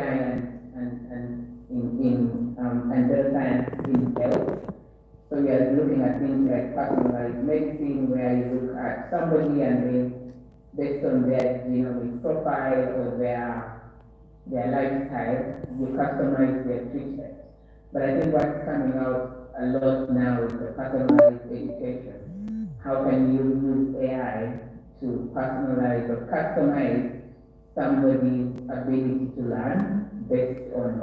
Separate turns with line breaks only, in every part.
and data science in health. So we are looking at things like personalized medicine, where you look at somebody and then based on their genomic profile or their lifestyle, you customize their treatment. But I think what's coming out a lot now is the personalized education. How can you use AI to personalize or customize somebody's ability to learn based on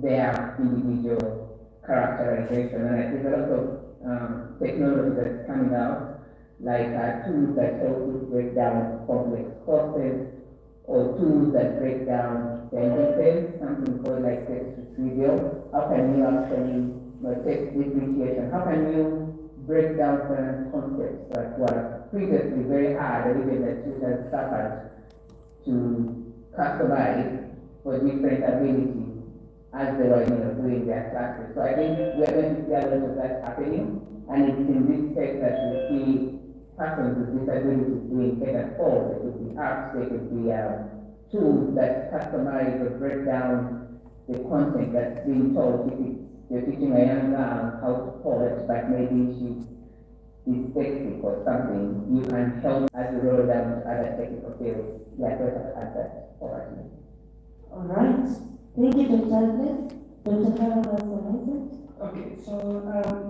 their individual characterization? And I think a lot of technology that's coming out, like tools that help you break down complex courses, or tools that break down sentences, something called like text retrieval. How can you actually text differentiation? How can you break down certain concepts that were previously very hard, or even that tutors suffered to customize for different abilities as they were doing their classes? So I think we're going to see a lot of that happening, and it's in this space that we see persons with disabilities doing better for. They could be apps, they could be tools that customize or break down the content that's being taught. If you're teaching a young girl how to code, but maybe she's dyslexic or something, you can help as you roll down to other technical fields. Yeah, those are that for us.
All right. Thank you, Dr. Agnes. Dr. Carol has an
Okay, so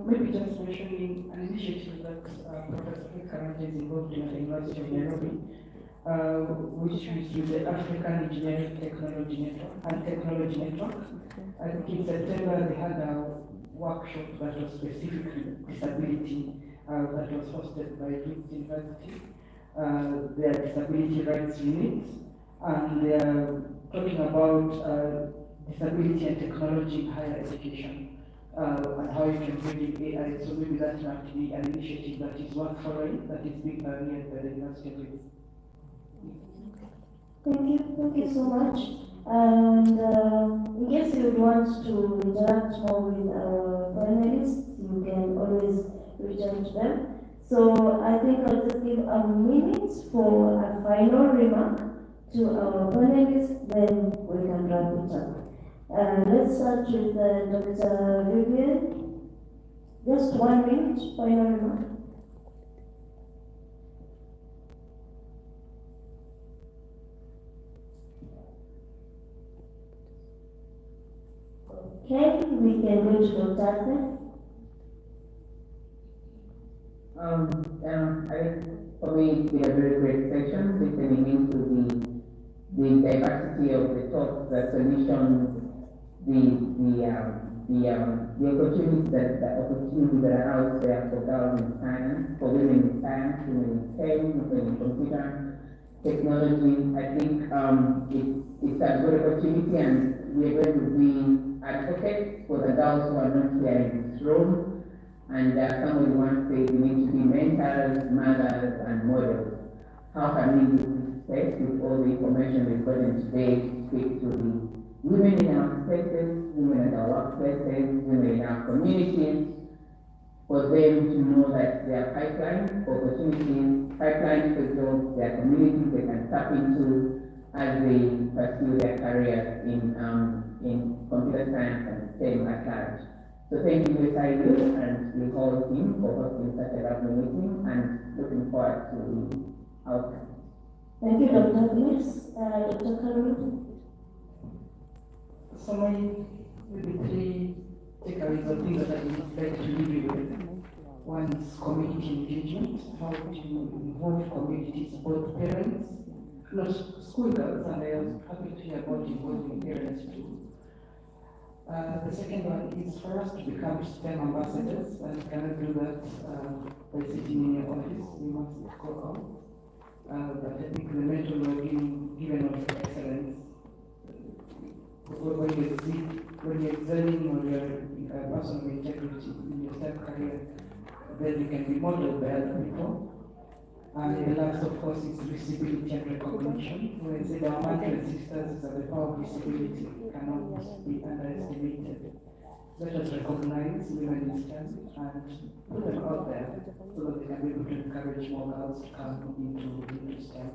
maybe just mentioning an initiative that Professor Karanja is involved in at the University of Nairobi, which is the African Engineering Technology Network and Technology Network. I think in September they had a workshop that was specifically disability that was hosted by Leeds University, their disability rights unit, and they are talking about disability and technology in higher education. And how you can bring in AI. So maybe that might be an initiative that is worth following, that is being pioneered by the University of Leeds.
Thank you so much. And in case you would want to interact more with our panelists, you can always reach out to them. So I think I'll just give a minute for a final remark to our panelists, then we can wrap it up. Let's start with Dr. Vivian. Just 1 minute, final remark. Okay, we can go to Dr. Agnes.
I think for me it's been a very great session, listening into the diversity of the thoughts, the solutions, the opportunities that are out there for girls in science, for women in science, women in STEM, women in computer technology. I think it's a good opportunity, and we're going to be advocates for the girls who are not here in this room. And somebody once said we need to be mentors, mothers, and models. How can we use this space with all the information we've gotten today to speak to the women in our spaces, women at our workplaces, women in our communities, for them to know that there are pipelines for opportunities, pipelines for jobs, there are communities they can tap into as they pursue their careers in computer science and STEM at large. So thank you, USIU, and the whole team for hosting such a lovely meeting, and looking forward to the outcome.
Thank you, Dr. Agnes. Dr. Carol.
So my maybe 3 takeaways or things that I would like to leave you with. One is community engagement, how to involve communities, both parents, not schoolgirls, and I was happy to hear about involving parents too. The second one is for us to become STEM ambassadors, and we cannot do that by sitting in your office. We must go out. But I think the mental given of excellence, when you're excelling or you're a person of integrity in your STEM career, then you can be modeled by other people. And the last, of course, is visibility and recognition. When I say that mantra sisters is that the power of visibility cannot be underestimated. Let us recognize women in STEM and put them out there so that they can be able to encourage more girls to come into STEM.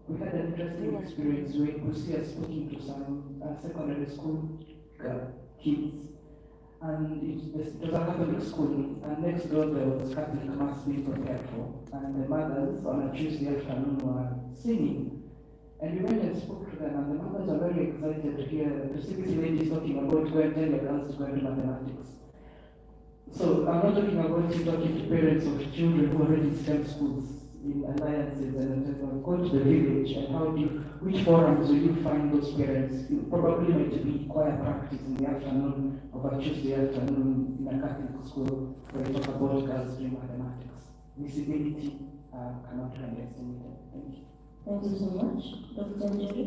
we had an interesting experience where we could see us speaking to some secondary school kids. And it was a Catholic school, and next door there was Catholic mass being prepared for, and the mothers on a Tuesday afternoon were singing. And we went and spoke to them, and the mothers were very excited to see these ladies talking about go and tell your girls to go and do mathematics. So I'm not talking about you talking to parents of children who are already in STEM schools, in alliances, and go to the village, and which forums will you find those parents? It probably might be choir practice in the afternoon of a Tuesday afternoon in a Catholic school where we talk about girls doing mathematics. Visibility cannot be underestimated. Thank you.
Thank you so much. Dr. Njeri?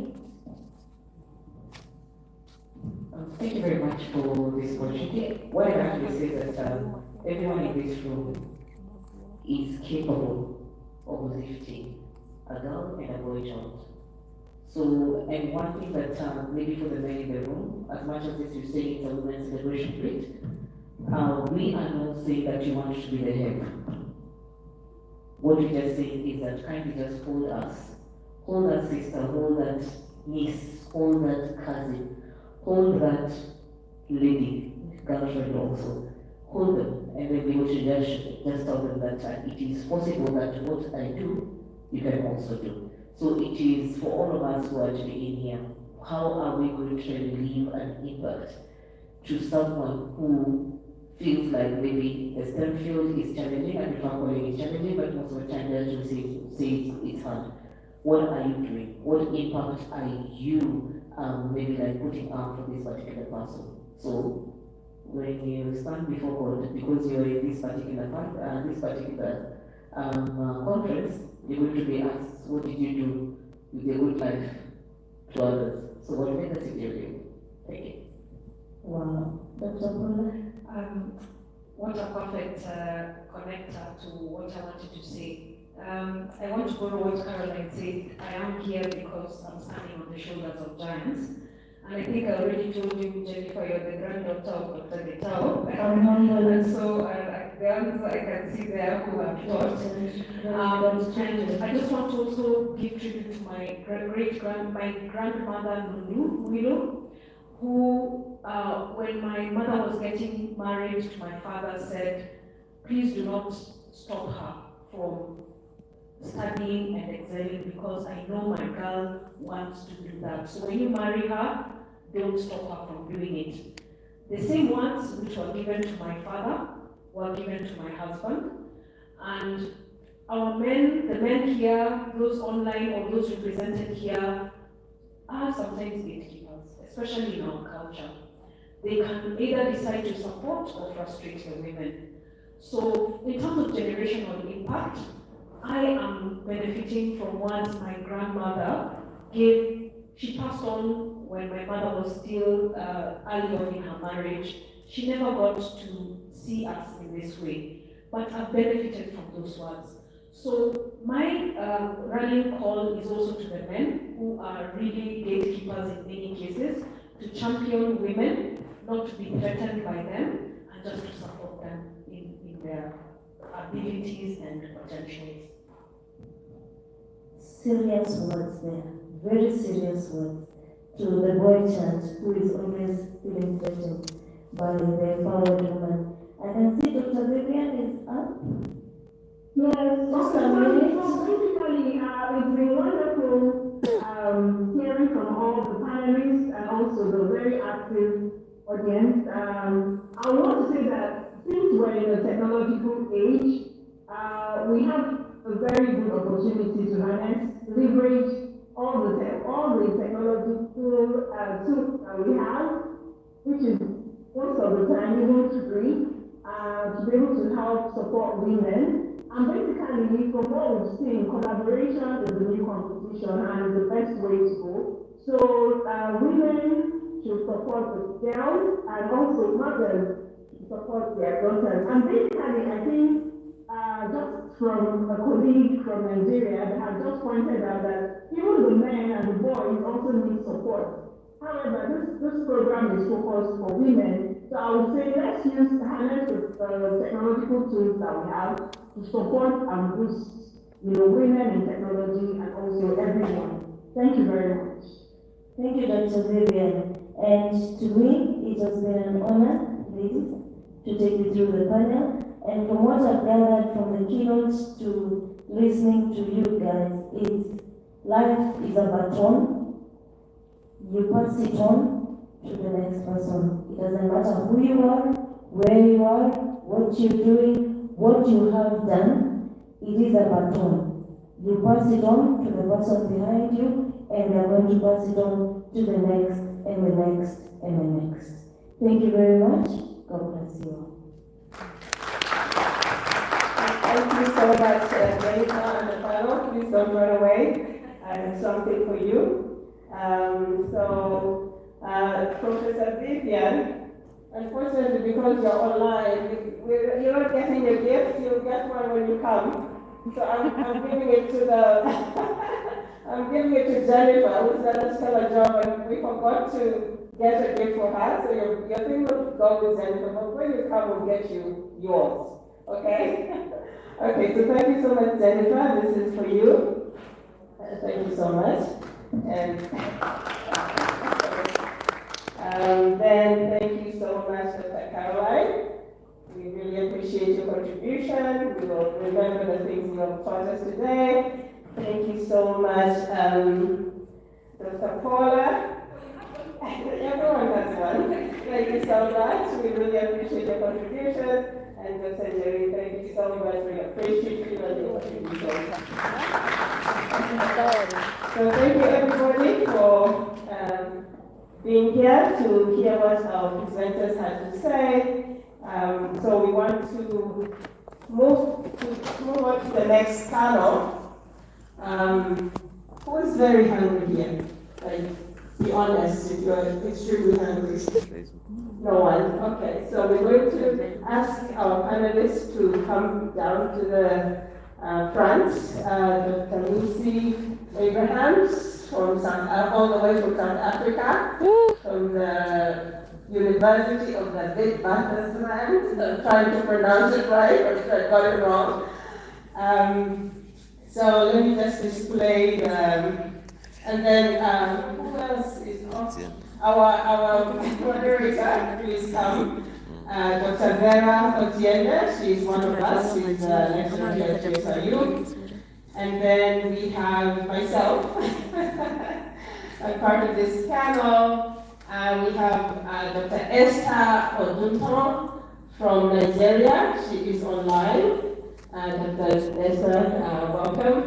Thank you very much for this opportunity. What I actually say is that everyone in this room is capable of lifting a girl and a boy child. So, and one thing that maybe for the men in the room, as much as this you say it's a women's celebration week, we are not saying that you want to be the head. What we just say is that kindly just hold us, hold that sister, hold that niece, hold that cousin, hold that lady, girlfriend also, hold them, and then be able to just tell them that it is possible that what I do, you can also do. So it is for all of us who are actually in here, how are we going to leave an impact to someone who feels like maybe the STEM field is challenging, and if I'm calling it challenging, but most of the time they actually say it's hard. What are you doing? What impact are you maybe like putting out for this particular person? So when you stand before God, because you're in this particular conference, you're going to be asked, what did you do with your good life to others? So what legacy do you leave? Thank you.
Wow. Dr. Paula?
What a perfect connector to what I wanted to say. I want to borrow what Caroline said. I am here because I'm standing on the shoulders of giants. And I think I already told you, Jennifer, you're the granddaughter of Dr. Getao. And so the ones I can see there who have taught. And I just want to also give tribute to my grandmother, Willow, who, when my mother was getting married to my father, said, please do not stop her from studying and excelling, because I know my girl wants to do that. So when you marry her, don't stop her from doing it. The same words which were given to my father were given to my husband. And our men, the men here, those online or those represented here, are sometimes gatekeepers, especially in our culture. They can either decide to support or frustrate the women. So in terms of generational impact, I am benefiting from what my grandmother gave. She passed on when my mother was still early on in her marriage. She never got to see us in this way, but I've benefited from those words. So my rallying call is also to the men who are really gatekeepers in many cases, to champion women, not to be threatened by them, and just to support them in their abilities and potentials.
Serious words there, very serious words to the boy child who is always feeling threatened by the empowered woman. I can see Dr. Vivian is up.
Yes,
Just a
so
minute.
basically, it's been wonderful hearing from all the panelists and also the very active audience. I want to say that since we're in a technological age, we have a very good opportunity to harness, leverage all the technological tools that we have, which is most of the time even free, to be able to help support women. And basically, from what we've seen, collaboration is the new competition and is the best way to go. So women should support the girls and also mothers to support their daughters. And basically, I think just from a colleague from Nigeria that has just pointed out that even the men and the boys also need support. However, this program is focused for women. So I would say let's harness the technological tools that we have to support and boost, women in technology and also everyone. Thank you very much.
Thank you, Dr. Vivian. And to me, it has been an honor, ladies, to take you through the panel. And from what I've gathered from the keynote to listening to you guys, is life is a baton. You pass it on to the next person. It doesn't matter who you are, where you are, what you're doing, what you have done. It is a baton. You pass it on to the person behind you, and they're going to pass it on to the next, and the next, and the next. Thank you very much. God bless you all.
Thank you so much, Jennifer and the panel. Please don't run away. I have something for you. Professor Vivian, unfortunately, because you're online, you're not getting your gift. You'll get one when you come. So I'm giving it to the I'm giving it to Jennifer, who's done a stellar job, and we forgot to get a gift for her. So your thing will go with Jennifer, but when you come, we'll get you yours. Okay? Okay, so thank you so much, Jennifer. This is for you. Thank you so much. And then thank you so much, Dr. Caroline. We really appreciate your contribution. We will remember the things you have taught us today. Thank you so much, Dr. Paula. Everyone has one. Thank you so much. We really appreciate your contribution. And Dr. Jerry, thank you so much for your patience and your contribution. So thank you everybody for being here to hear what our presenters had to say. So we want to move on to the next panel. Who is very hungry here? Like, be honest, if you're extremely hungry. No one. Okay, so we're going to ask our panelists to come down to the front. Dr. Lucy Abrahams from all the way from South Africa, from the University of the Witwatersrand. I'm trying to pronounce it right, but if I got it wrong. So let me just display the, and then who else is on? Our moderator, please come. Dr. Vera Otiende, she's one of us, she's the lecturer here at JSRU. And then we have myself, I'm part of this panel. We have Dr. Esther Odunton from Nigeria, she is online. Dr. Esther, welcome.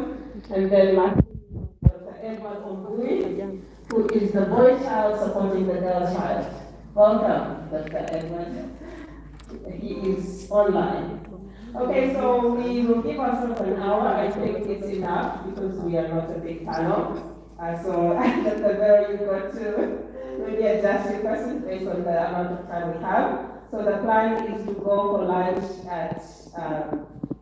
And then Dr. Edward Ombui, who is the boy child supporting the girl child. Welcome, Dr. Edward. He is online. Okay, so we will give ourselves an hour. I think it's enough because we are not a big panel. So Dr. Vera, you've got to really adjust your questions based on the amount of time we have. So the plan is to go for lunch at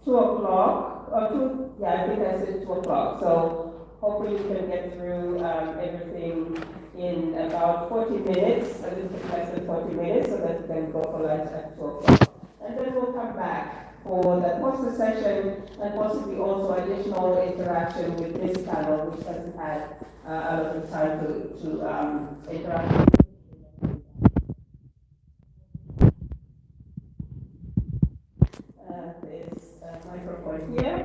2 o'clock, or 2, yeah, I think I said 2 o'clock. So hopefully we can get through everything in about 40 minutes, a little bit less than 40 minutes, so that we can go for lunch at 2 o'clock. And then we'll come back for the poster session and possibly also additional interaction with this panel, which hasn't had a lot of time to interact. There's a microphone here.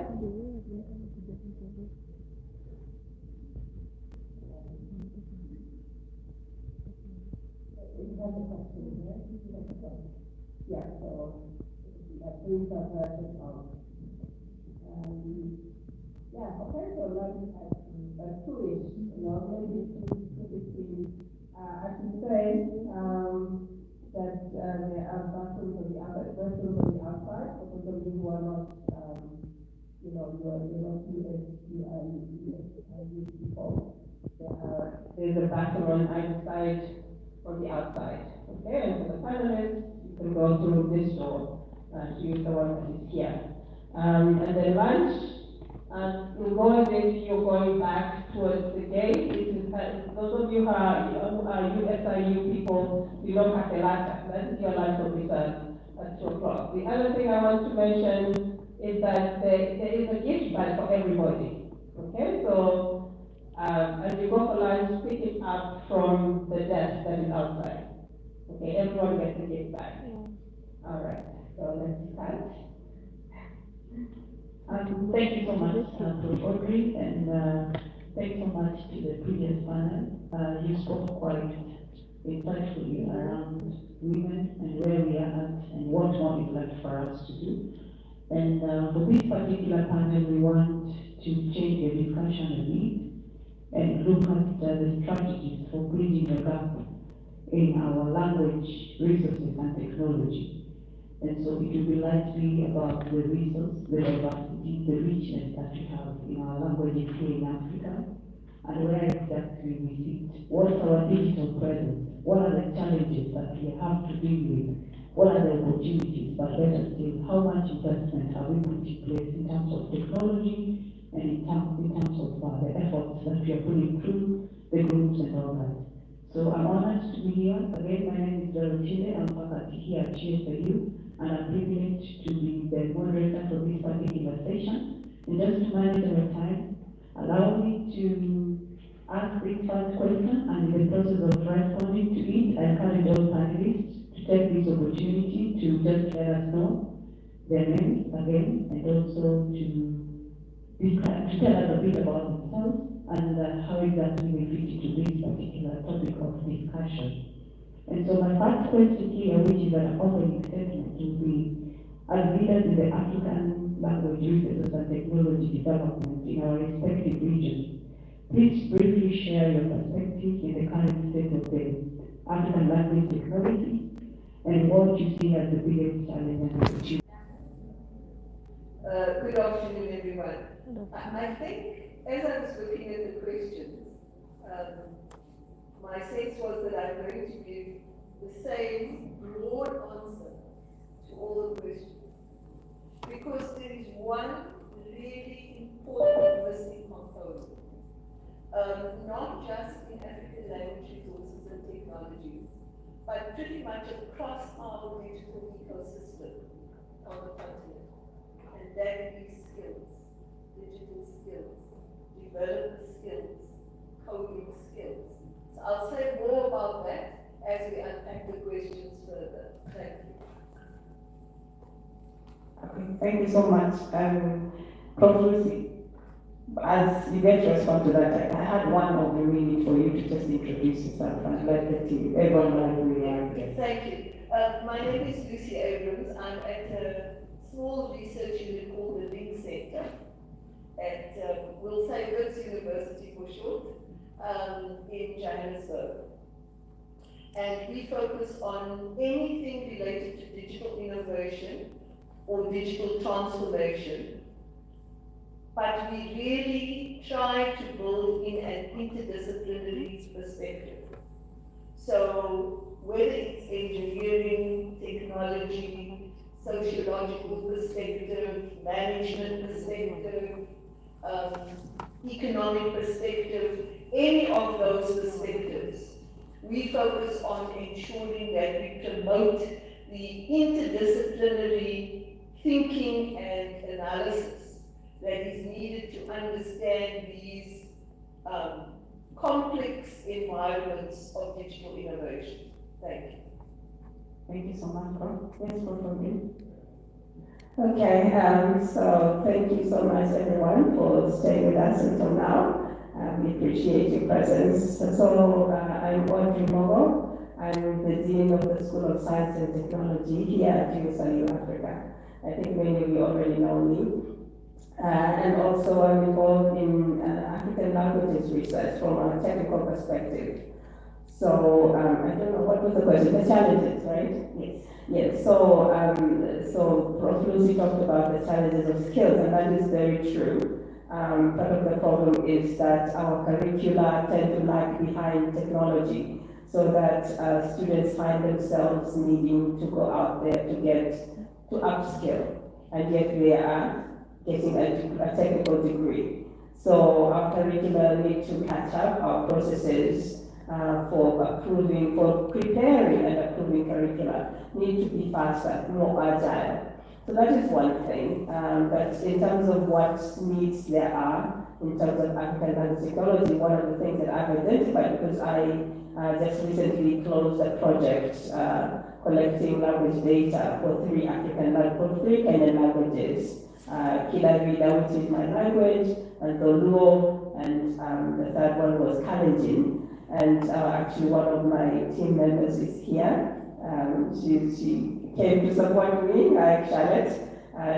Yeah, so brief version of yeah, okay, so like at 2-ish, maybe 2:15. I can say that there are bathrooms on the outside, restrooms on the outside, for those of you who are not, you're not US people. There's a bathroom on either side on the outside. Okay, and for the panelists, you can go through this door and use the one that is here. And then lunch, in Golden, you're going back towards the gate. Those of you who are USIU people, you don't have the lunch. That is your lunch will be served at 2 o'clock. The other thing I want to mention is that there is a gift bag for everybody. Okay, so
As you go for lunch, pick it up from the desk that is outside. Okay, everyone gets a gift bag. All right, so let's start.
Thank you so much, Prof. Audrey, and thank you so much to the previous panel. You spoke quite insightfully around women and where we are at and what more is left for us to do. And for this particular panel, we want to change the discussion a bit and look at the strategies for bridging the gap in our language, resources, and technology. And so it will be likely about the resource, the diversity, the richness that we have in our languages here in Africa, and where exactly we sit. What's our digital presence? What are the challenges that we have to deal with? What are the opportunities? But better still, how much investment have we put in place in terms of technology and in terms of the efforts that we are putting through the groups and all that. So I'm honored to be here. Again, my name is Dorothy. I'm faculty here at GSAU, and I'm privileged to be the moderator for this particular session. And just to manage our time, allow me to ask this first question, and in the process of responding to it, I encourage all panelists to take this opportunity to just let us know their names again, and also to tell us a bit about themselves and how exactly they fit into this particular topic of discussion. And so my first question here, which is an opening statement, will be, as leaders in the African language, resources and technology development in our respective regions, please briefly share your perspectives in the current state of the African language technology and what you see as the biggest challenge and opportunity.
Good afternoon, everyone. I think, as I was looking at the questions, my sense was that I'm going to give the same broad answer to all the questions, because there is one really important missing component, not just in African language resources and technologies, but pretty much across our digital ecosystem on the continent, and that is skills, digital skills, development skills, coding skills. So I'll say more about that as we unpack the questions further. Thank you.
Okay, thank you so much. Prof. Lucy, as you get to respond to that, I had one of the minutes for you to just introduce yourself and let the team, everyone know who you are.
Yes, thank you. My name is Lucy Abrams. I'm at a small research unit called the Link Center at, we'll say Wits University for short, in Johannesburg. And we focus on anything related to digital innovation or digital transformation, but we really try to build in an interdisciplinary perspective. So whether it's engineering, technology, sociological perspective, management perspective, economic perspective, any of those perspectives, we focus on ensuring that we promote the interdisciplinary thinking and analysis that is needed to understand these complex environments of digital innovation. Thank you.
Thank you so much, Prof. Yes, Prof.
Okay, so thank you so much everyone for staying with us until now. We appreciate your presence. So I'm Audrey Mogo. I'm the Dean of the School of Science and Technology here at GSAU Africa. I think many of you already know me. And also I'm involved in African languages research from a technical perspective. So I don't know, what was the question? The challenges, right? Yes. Yes, so Prof. Lucy talked about the challenges of skills, and that is very true. Part of the problem is that our curricula tend to lag behind technology, so that students find themselves needing to go out there to upskill, and yet they are getting a technical degree. So our curricula need to catch up, our processes for preparing and approving curricula need to be faster, more agile. So that is one thing, but in terms of what needs there are, in terms of African language technology. One of the things that I've identified, because I just recently closed a project collecting language data for three Kenyan languages. Kilavida, which is my language, and Luo, and the third one was Kalenjin. And actually one of my team members is here. She came to support me, Charlotte.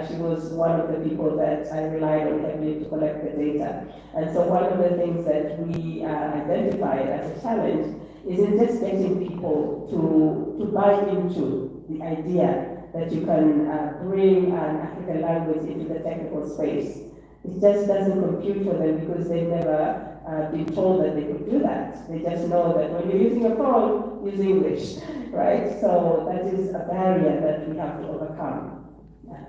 She was one of the people that I relied on heavily to collect the data. And so one of the things that we identified as a challenge isn't just getting people to buy into the idea that you can bring an African language into the technical space. It just doesn't compute for them because they've never been told that they could do that. They just know that when you're using a phone, use English, right? So that is a barrier that we have to overcome.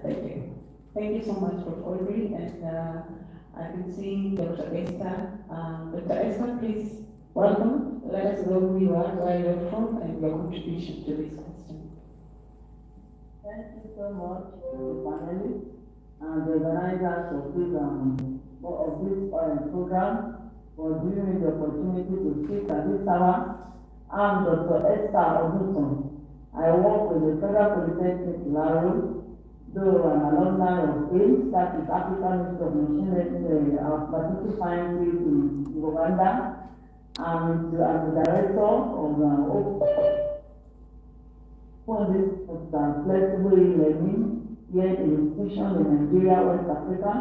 Thank you.
Thank you so much, Prof. Audrey, and I can see Dr. Esther. Dr. Esther, please welcome. Let us know who you are, where you're from, and your contribution to this question.
Thank you so much to the panelists and the organizers of this program for giving me the opportunity to speak at this hour. I'm Dr. Esther Oduson. I work with the Federal Polytechnic Laro, though I'm an alumni of AIMS, that is African Institute of Machine Learning and Material Sciences in Uganda. I'm the director of this flexible learning here in institution in Nigeria, West Africa.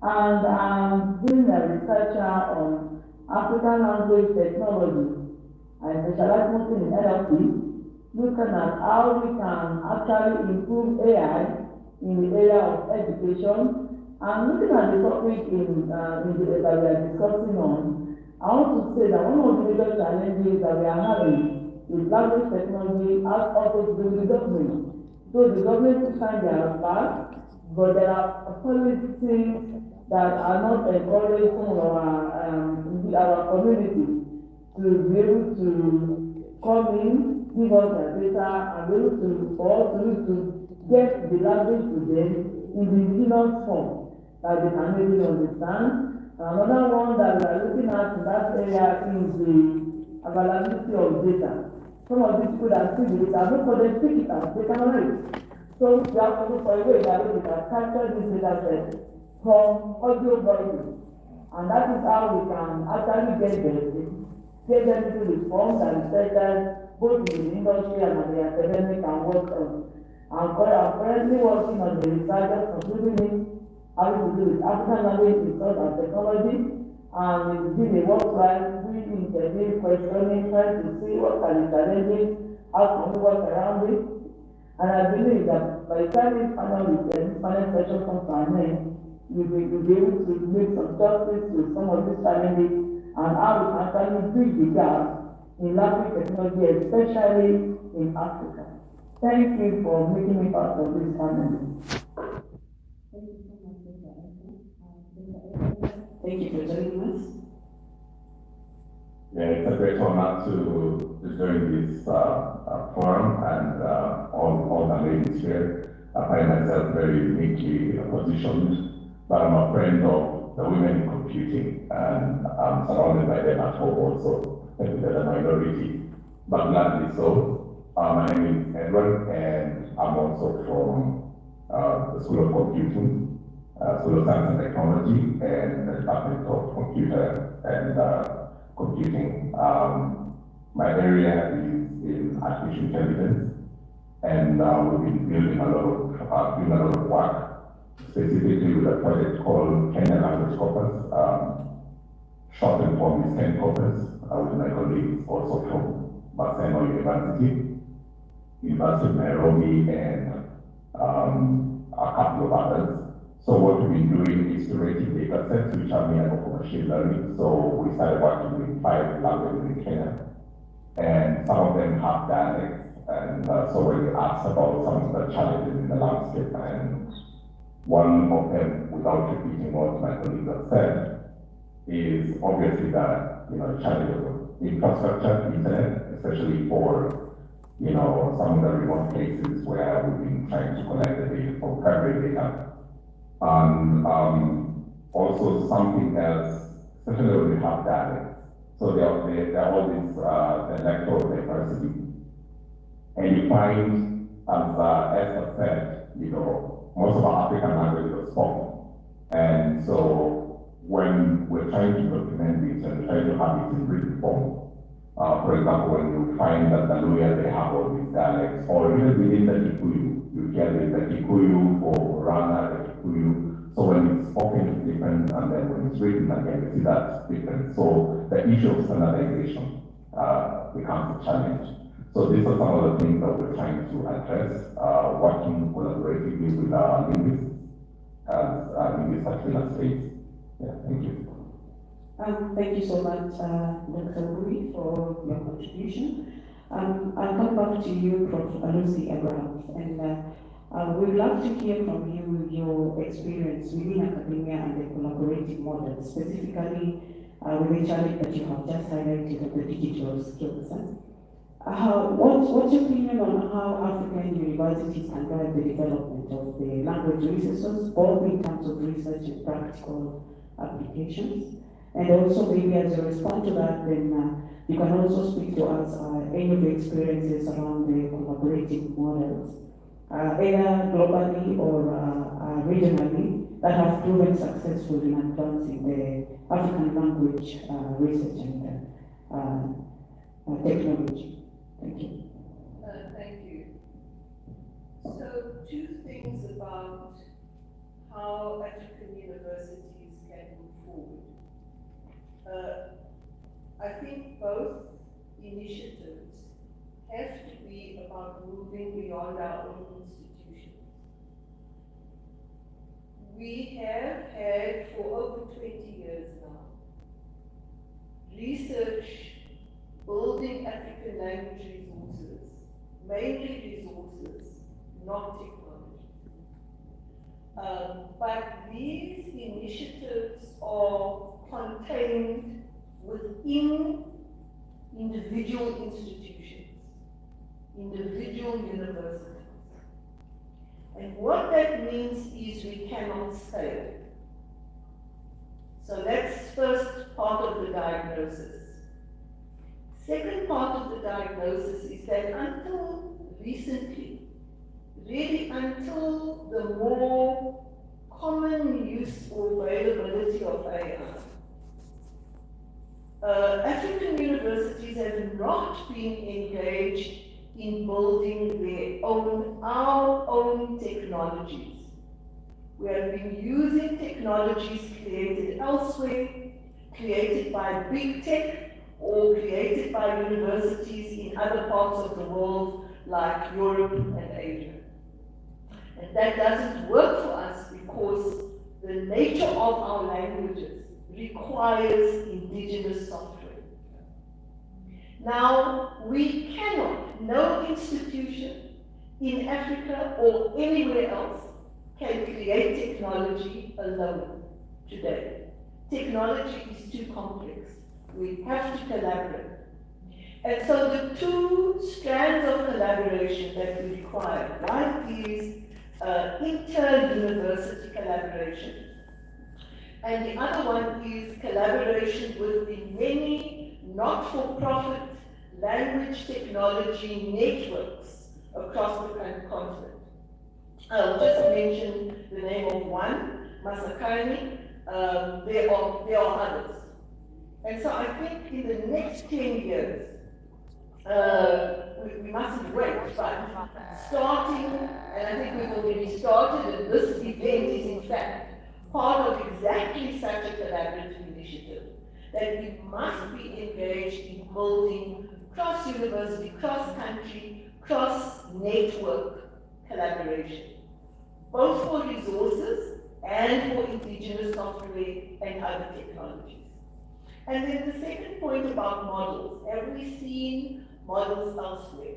And I'm being a researcher on African language technology. I specialize mostly in NLP, looking at how we can actually improve AI in the area of education. And looking at the topic that we are discussing on, I want to say that one of the major challenges that we are having with language technology has also to do with the government. So the government is trying their part, but there are policies that are not encouraging our community to be able to come in, give us their data, and be able to get the language to them in the indigenous form that they can maybe understand. Another one that we are looking at in that area is the availability of data. Some of these people that speak the data, look for them speak it out, they cannot read. So we have to look for a way that we can capture this data set from audio voices. And that is how we can actually get them into the form that researchers, both in the industry and at the academic, can work on. I'm currently working on the research concluding it, having to do with African language research and technology, and it's been a work-life, doing interview, questioning, trying to see what are the challenges, how can we work around it. And I believe that by the time this panel session comes to an end, we will be able to make some justice to some of these challenges and how we can actually bridge the gap in language technology, especially in Africa. Thank you for making me part of this panel.
Thank you for joining us.
Yeah, it's a great honor to join this forum and all the ladies here. I find myself very uniquely positioned, but I'm a friend of the women in computing, and I'm surrounded by them at home also, and they're a minority, but gladly so. My name is Edward, and I'm also from the School of Computing, School of Science and Technology, and the Department of Computer and Computing. My area is in artificial intelligence, and we've been building a lot of work, specifically with a project called Kenya Language Corpus. Short form is Ken Corpus, with my colleagues also from Maseno University of Nairobi, and a couple of others. So what we've been doing is curating data sets which are made up of machine learning. So we started working with 5 languages in Kenya, and some of them have dialects. And so when we asked about some of the challenges in the landscape, and one of them, without repeating what my colleagues have said, is obviously that the challenge of infrastructure, internet, especially for some of the remote places where we've been trying to collect the data from primary data. also something else, especially when we have dialects. So there are all these electoral diversity. And you find, as Esther said, most of our African languages are spoken. And so when we're trying to document this and trying to have it in written form, for example, when you find that the Luya, they have all these dialects, or even within the Kikuyu, you get the Kikuyu for Rana, the Kikuyu. So when it's spoken, it's different, and then when it's written again, you see that's different. So the issue of standardization becomes a challenge. So these are some of the things that we're trying to address, working collaboratively with our linguists as linguists at Finland Space. Yeah, thank you.
Thank you so much, Dr. Bui, for your contribution. I'll come back to you, Prof. Lucy Abrahams, and we'd love to hear from you your experience within academia and the collaborative model, specifically with the challenge that you have just highlighted of the digital skills. What's your opinion on how African universities can drive the development of the language resources, both in terms of research and practical applications? And also, maybe as you respond to that, then you can also speak to us any of the experiences around the collaborative models, either globally or regionally, that have proven successful in advancing the African language research and technology. Thank you.
Thank you. So, two things about how African universities can move forward. I think both initiatives have to be about moving beyond our own institutions. We have had for over 20 years now research building African language resources, mainly resources, not technology. But these initiatives are contained within individual institutions, individual universities. And what that means is we cannot scale. So that's first part of the diagnosis. Second part of the diagnosis is that until recently, really until the more common use or availability of AI, African universities have not been engaged in building our own technologies. We have been using technologies created elsewhere, created by big tech, or created by universities in other parts of the world like Europe and Asia. And that doesn't work for us because the nature of our languages requires indigenous software. Now, we cannot, no institution in Africa or anywhere else can create technology alone today. Technology is too complex. We have to collaborate. And so the two strands of collaboration that we require, one is inter-university collaboration, and the other one is collaboration with the many not-for-profit language technology networks across the continent. I'll just mention the name of one, Masakani. There are others. And so I think in the next 10 years, we mustn't wait, but starting, and I think we've already started, and this event is in fact part of exactly such a collaborative initiative, that we must be engaged in building cross-university, cross-country, cross-network collaboration, both for resources and for indigenous software and other technologies. And then the second point about models. Have we seen models elsewhere?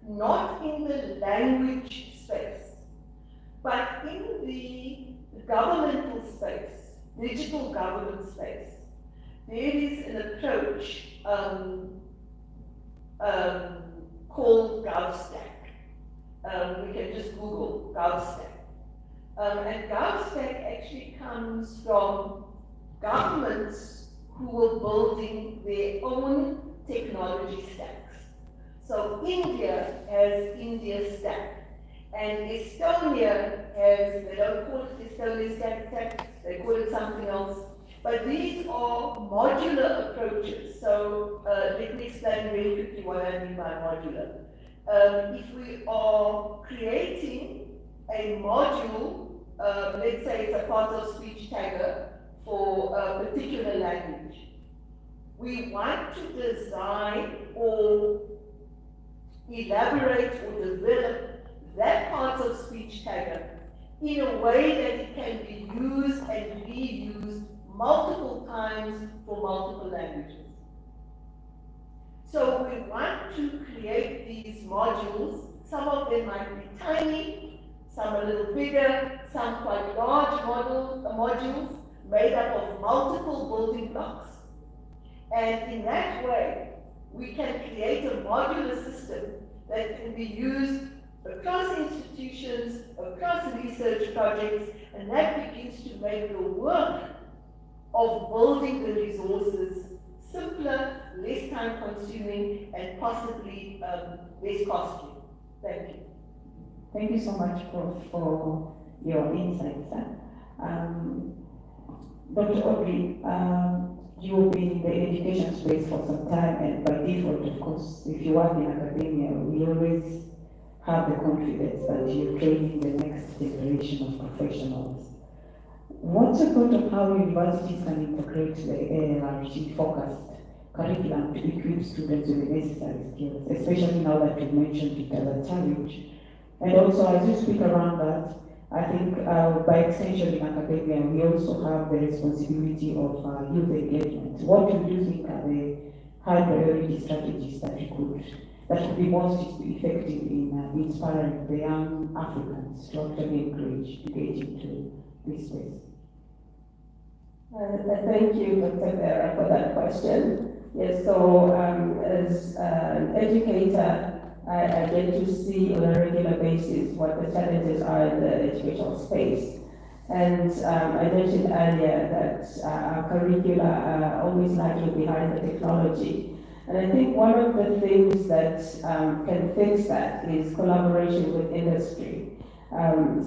Not in the language space, but in the governmental space, digital government space. There is an approach called GovStack. We can just Google GovStack. And GovStack actually comes from governments who were building their own technology stacks. So India has India Stack, and Estonia has, they don't call it Estonia Stack, they call it something else. But these are modular approaches. So let me explain very quickly what I mean by modular. If we are creating a module, let's say it's a part of speech tagger for a particular language, we want to design or elaborate or develop that part of speech tagger in a way that it can be used and reused multiple times for multiple languages. So we want to create these modules. Some of them might be tiny, some a little bigger, some quite large modules made up of multiple building blocks. And in that way, we can create a modular system that can be used across institutions, across research projects, and that begins to make the work of building the resources simpler, less time consuming, and possibly less costly. Thank you.
Thank you so much for your insights. Dr. Audrey, you've been in the education space for some time, and by default, of course, if you work in academia, we always have the confidence that you're training the next generation of professionals. What's your thought of how universities can integrate the ALRG-focused curriculum to equip students with the necessary skills, especially now that you've mentioned it as a challenge? And also, as you speak around that, I think by extension in academia, we also have the responsibility of youth engagement. What do you think are the high priority strategies that could be most effective in inspiring the young Africans to actually engage into this space?
Thank you, Dr. Vera, for that question. Yes, so as an educator, I get to see on a regular basis what the challenges are in the educational space. And I mentioned earlier that our curricula are always lagging behind the technology. And I think one of the things that can fix that is collaboration with industry.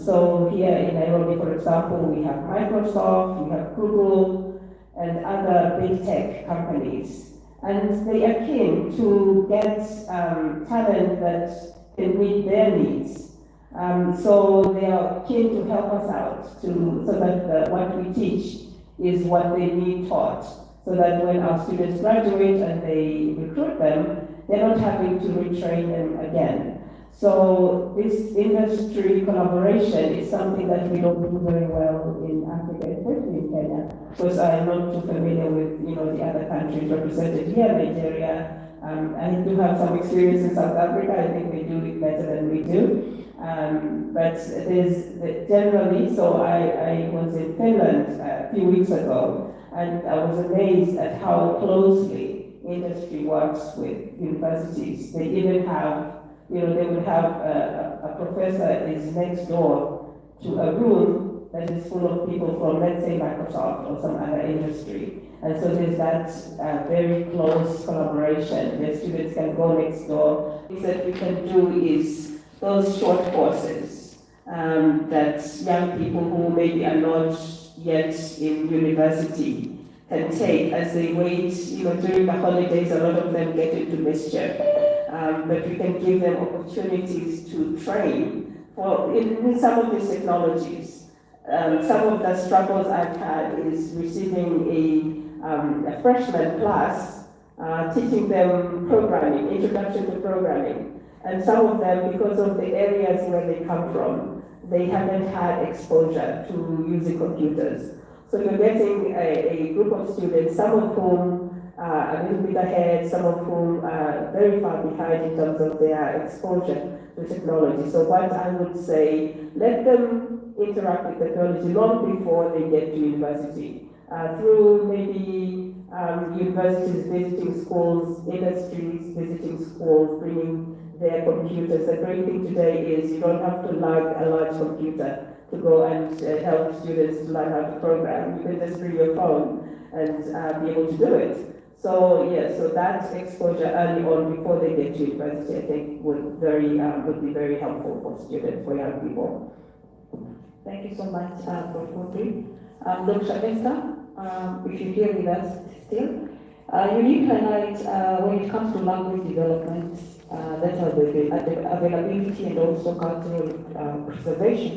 So here in Nairobi, for example, we have Microsoft, we have Google, and other big tech companies. And they are keen to get talent that can meet their needs. So they are keen to help us out so that what we teach is what they need taught. So that when our students graduate and they recruit them, they're not having to retrain them again. So this industry collaboration is something that we don't do very well in Africa, especially in Kenya, because I'm not too familiar with the other countries represented here, Nigeria. I do have some experience in South Africa. I think they do it better than we do. But there's generally, so I was in Finland a few weeks ago, and I was amazed at how closely industry works with universities. They even have they would have a professor that is next door to a room that is full of people from, let's say, Microsoft or some other industry. And so there's that very close collaboration. The students can go next door. Things that we can do is those short courses that young people who maybe are not yet in university can take as they wait. During the holidays, a lot of them get into mischief. But we can give them opportunities to train in some of these technologies. Some of the struggles I've had is receiving a freshman class, teaching them programming, introduction to programming. And some of them, because of the areas where they come from, they haven't had exposure to using computers. So you're getting a group of students, some of whom a little bit ahead, some of whom are very far behind in terms of their exposure to technology. So what I would say, let them interact with technology long before they get to university. Through maybe universities visiting schools, industries visiting schools, bringing their computers. The great thing today is you don't have to lug a large computer to go and help students to learn how to program. You can just bring your phone and be able to do it. So yeah, so that exposure early on before they get to university, I think would be very helpful for students, for young people. Thank you so much, Prof. Mutri. Dr. Esther, if you're here with us still, you need to highlight when it comes to language development, that are the availability and also cultural preservation,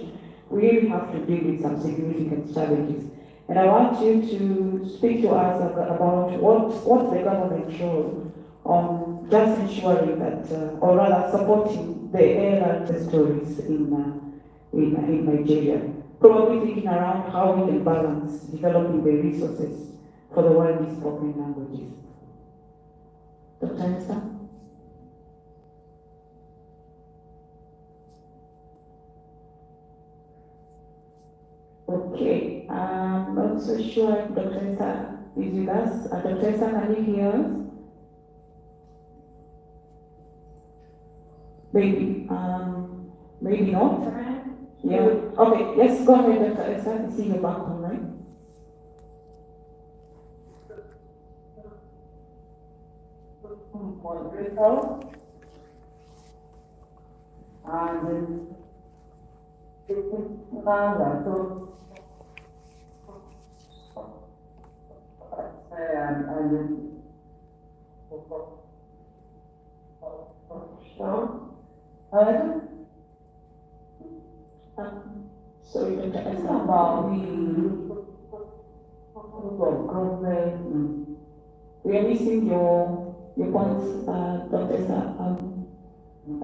we really have to deal with some significant challenges. And I want you to speak to us about what's the government's role on just ensuring that, or rather supporting the oral stories in Nigeria. Probably thinking around how we can balance developing the resources for the widely spoken languages. Dr. Esther? Okay, I'm not so sure if Dr. Esther is with us. Dr. Esther, can you hear us? Maybe, maybe not. Yeah, okay, yes, go ahead, Dr. Esther. I see you back on, right?
Moderator and
sorry, Dr. Esther.
about the government.
We are missing your points, Dr. Esther.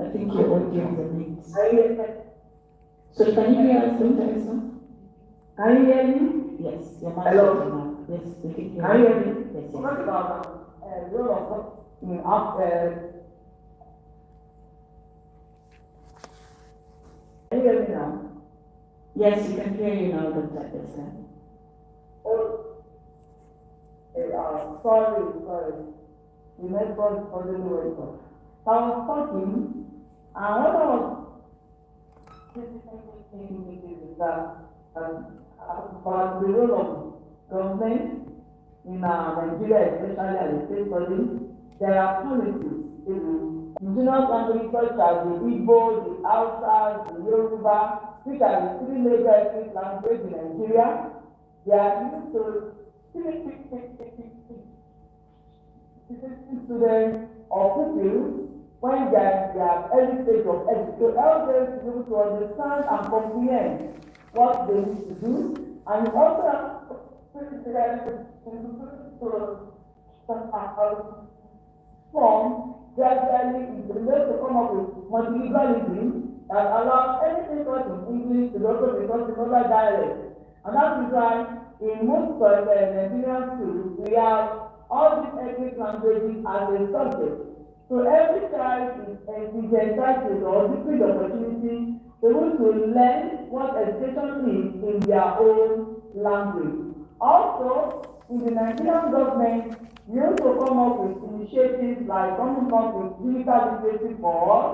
I think your audio is a bit. So can you hear us, Dr. Esther?
Can you hear me?
Yes, your mic
Hello?
is on now. Yes, we can hear
Can you hear me?
Yes, yes.
What about role of can you hear me now?
Yes, we can hear you now, Dr. Esther.
Sorry. The network for the network. So I was talking, and what I was is that about the role of government in Nigeria, especially at the state body, there are policies. Indigenous languages such as the Igbo, the Hausa, the Yoruba, which are the three major ethnic languages in Nigeria, they are used to students or pupils when they are early stage of education, to help them to be able to understand and comprehend what they need to do, and also form gradually implement to come up with multilingualism that allows anything taught in English to also be taught in other dialects. And that is why in most Nigerian schools we have all these ethnic languages as a subject. So every child is entitled or given the opportunity to learn what education is in their own language. Also, in the Nigerian government, we also come up with initiatives like coming up with digital literacy for all.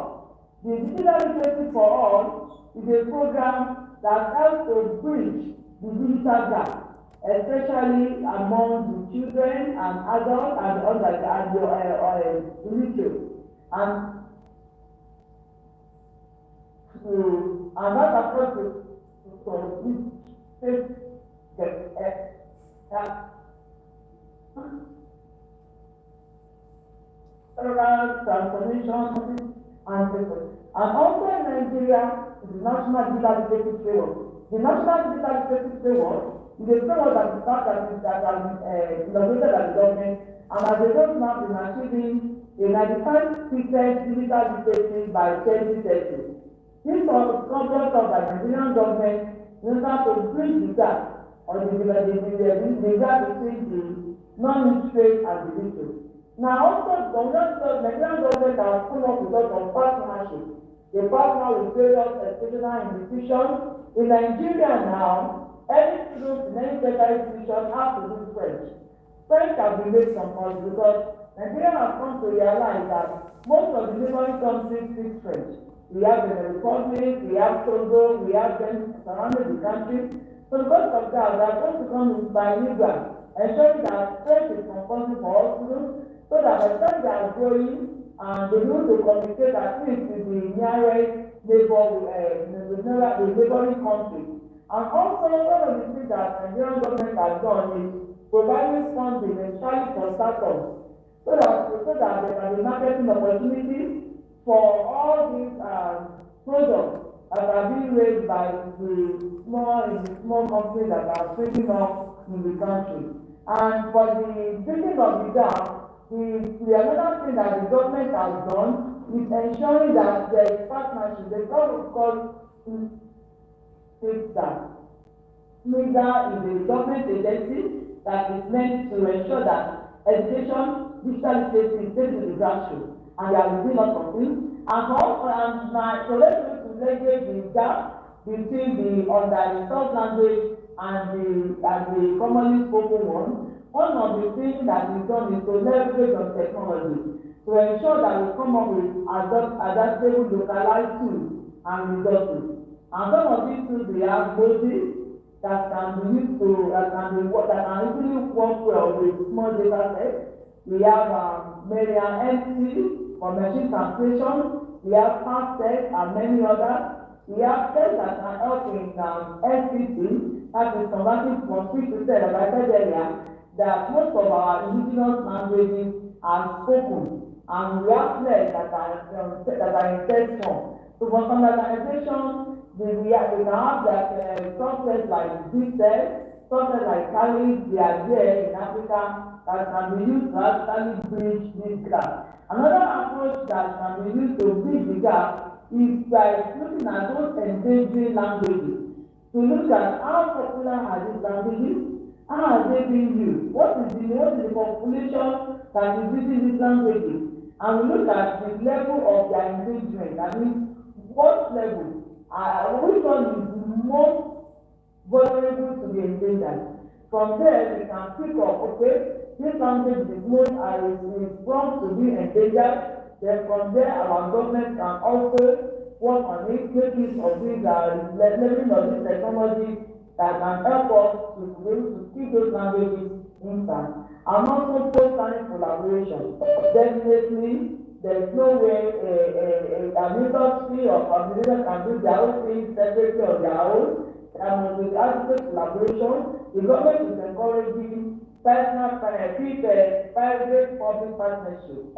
The digital literacy for all is a program that helps to bridge the digital gap, especially among the children and adults and others illiterate. And that approach transformation and also in Nigeria, the National Digital Literacy Framework. The National Digital Literacy Framework is a framework that is elaborated by the government, and as a result now been achieving a 95% digital literacy by 2030. This was conducted by the Nigerian government in order to bridge the gap or the gap between the non-literate and the literate. Now also the Nigerian government has come up with a lot of partnerships. They partner with various educational institutions. In Nigeria now, every student in any tertiary institution has to do French. French has been made compulsory because Nigeria has come to realize that most of the neighboring countries speak French. we have the Republic, we have Togo, we have them surrounding the country. So because of that, we are going to come with bilingual, ensuring that French is compulsory for all students, so that by the time they are growing, they need to communicate at least with the nearest the neighboring country. And also, one of the things that the Nigerian government has done is providing funding, especially for startups, so that there can be marketing opportunities for all these products that are being raised by the small companies that are springing up in the country. And for the bridging of the gap, the another thing that the government has done is ensuring that there is partnership. They call SMISA. SMISA is a government agency that is meant to ensure that education, digital literacy is taken to the grassroots, and they are doing lots of things. And so let's leverage the gap between the under-resourced language and the commonly spoken one. One of the things that is done is to leverage on technology to ensure that we come up with adaptable, localized tools and resources. And some of these tools, we have Moses that can be used that can easily work well with small data sets. We have Marian NC for machine translation. We have FastTech and many others. We have tests that can help in SCT, that is converting from speech to text, as I said earlier, that most of our indigenous languages are spoken, and we have players that are in text form. So for standardization, we can have that software like DeepTech, software like Kali, they are there in Africa that can be used to actually bridge this gap. Another approach that can be used to bridge the gap is by looking at those endangered languages, to look at how popular are these languages, how are they being used, what is the population that is using these languages, and we look at the level of their engagement. I mean, what level, which one is the most vulnerable to be endangered. From there, we can pick up, okay, this language is most is prone to be endangered. Then from there, our government can also work on it, make use of this, leveraging of this technology that can help us to be able to keep those languages intact. And also post-learning collaboration. Definitely, there is no way an industry or organization can do their own thing separately on their own. And with adequate collaboration, the government is encouraging private-public partnership,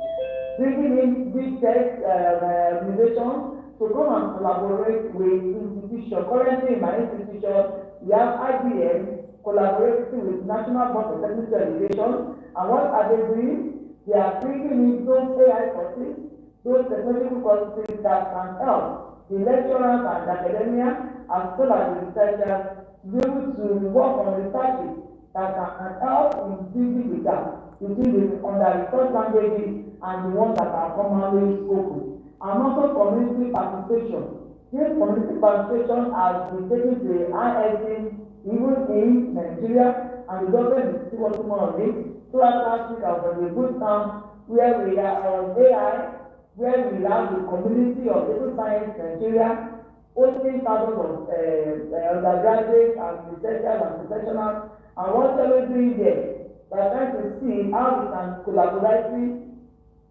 bringing in big tech organizations to come and collaborate with institutions. Currently, in my institution, we have IBM collaborating with National Board of Technical Education. And what are they doing? They are bringing in those AI courses, those technological courses that can help the lecturers and academia, as well as the researchers, to be able to work on research that can help in bridging the gap between the under-resourced languages and the ones that are commonly spoken. And also community participation. This community participation has been taken to the ISC even in Nigeria, and the government is still working on it. So last week I was on the good town where we are on AI, where we have the community of data science Nigeria, hosting thousands of undergraduates and researchers and professionals. And what are we doing there? We are trying to see how we can collaboratively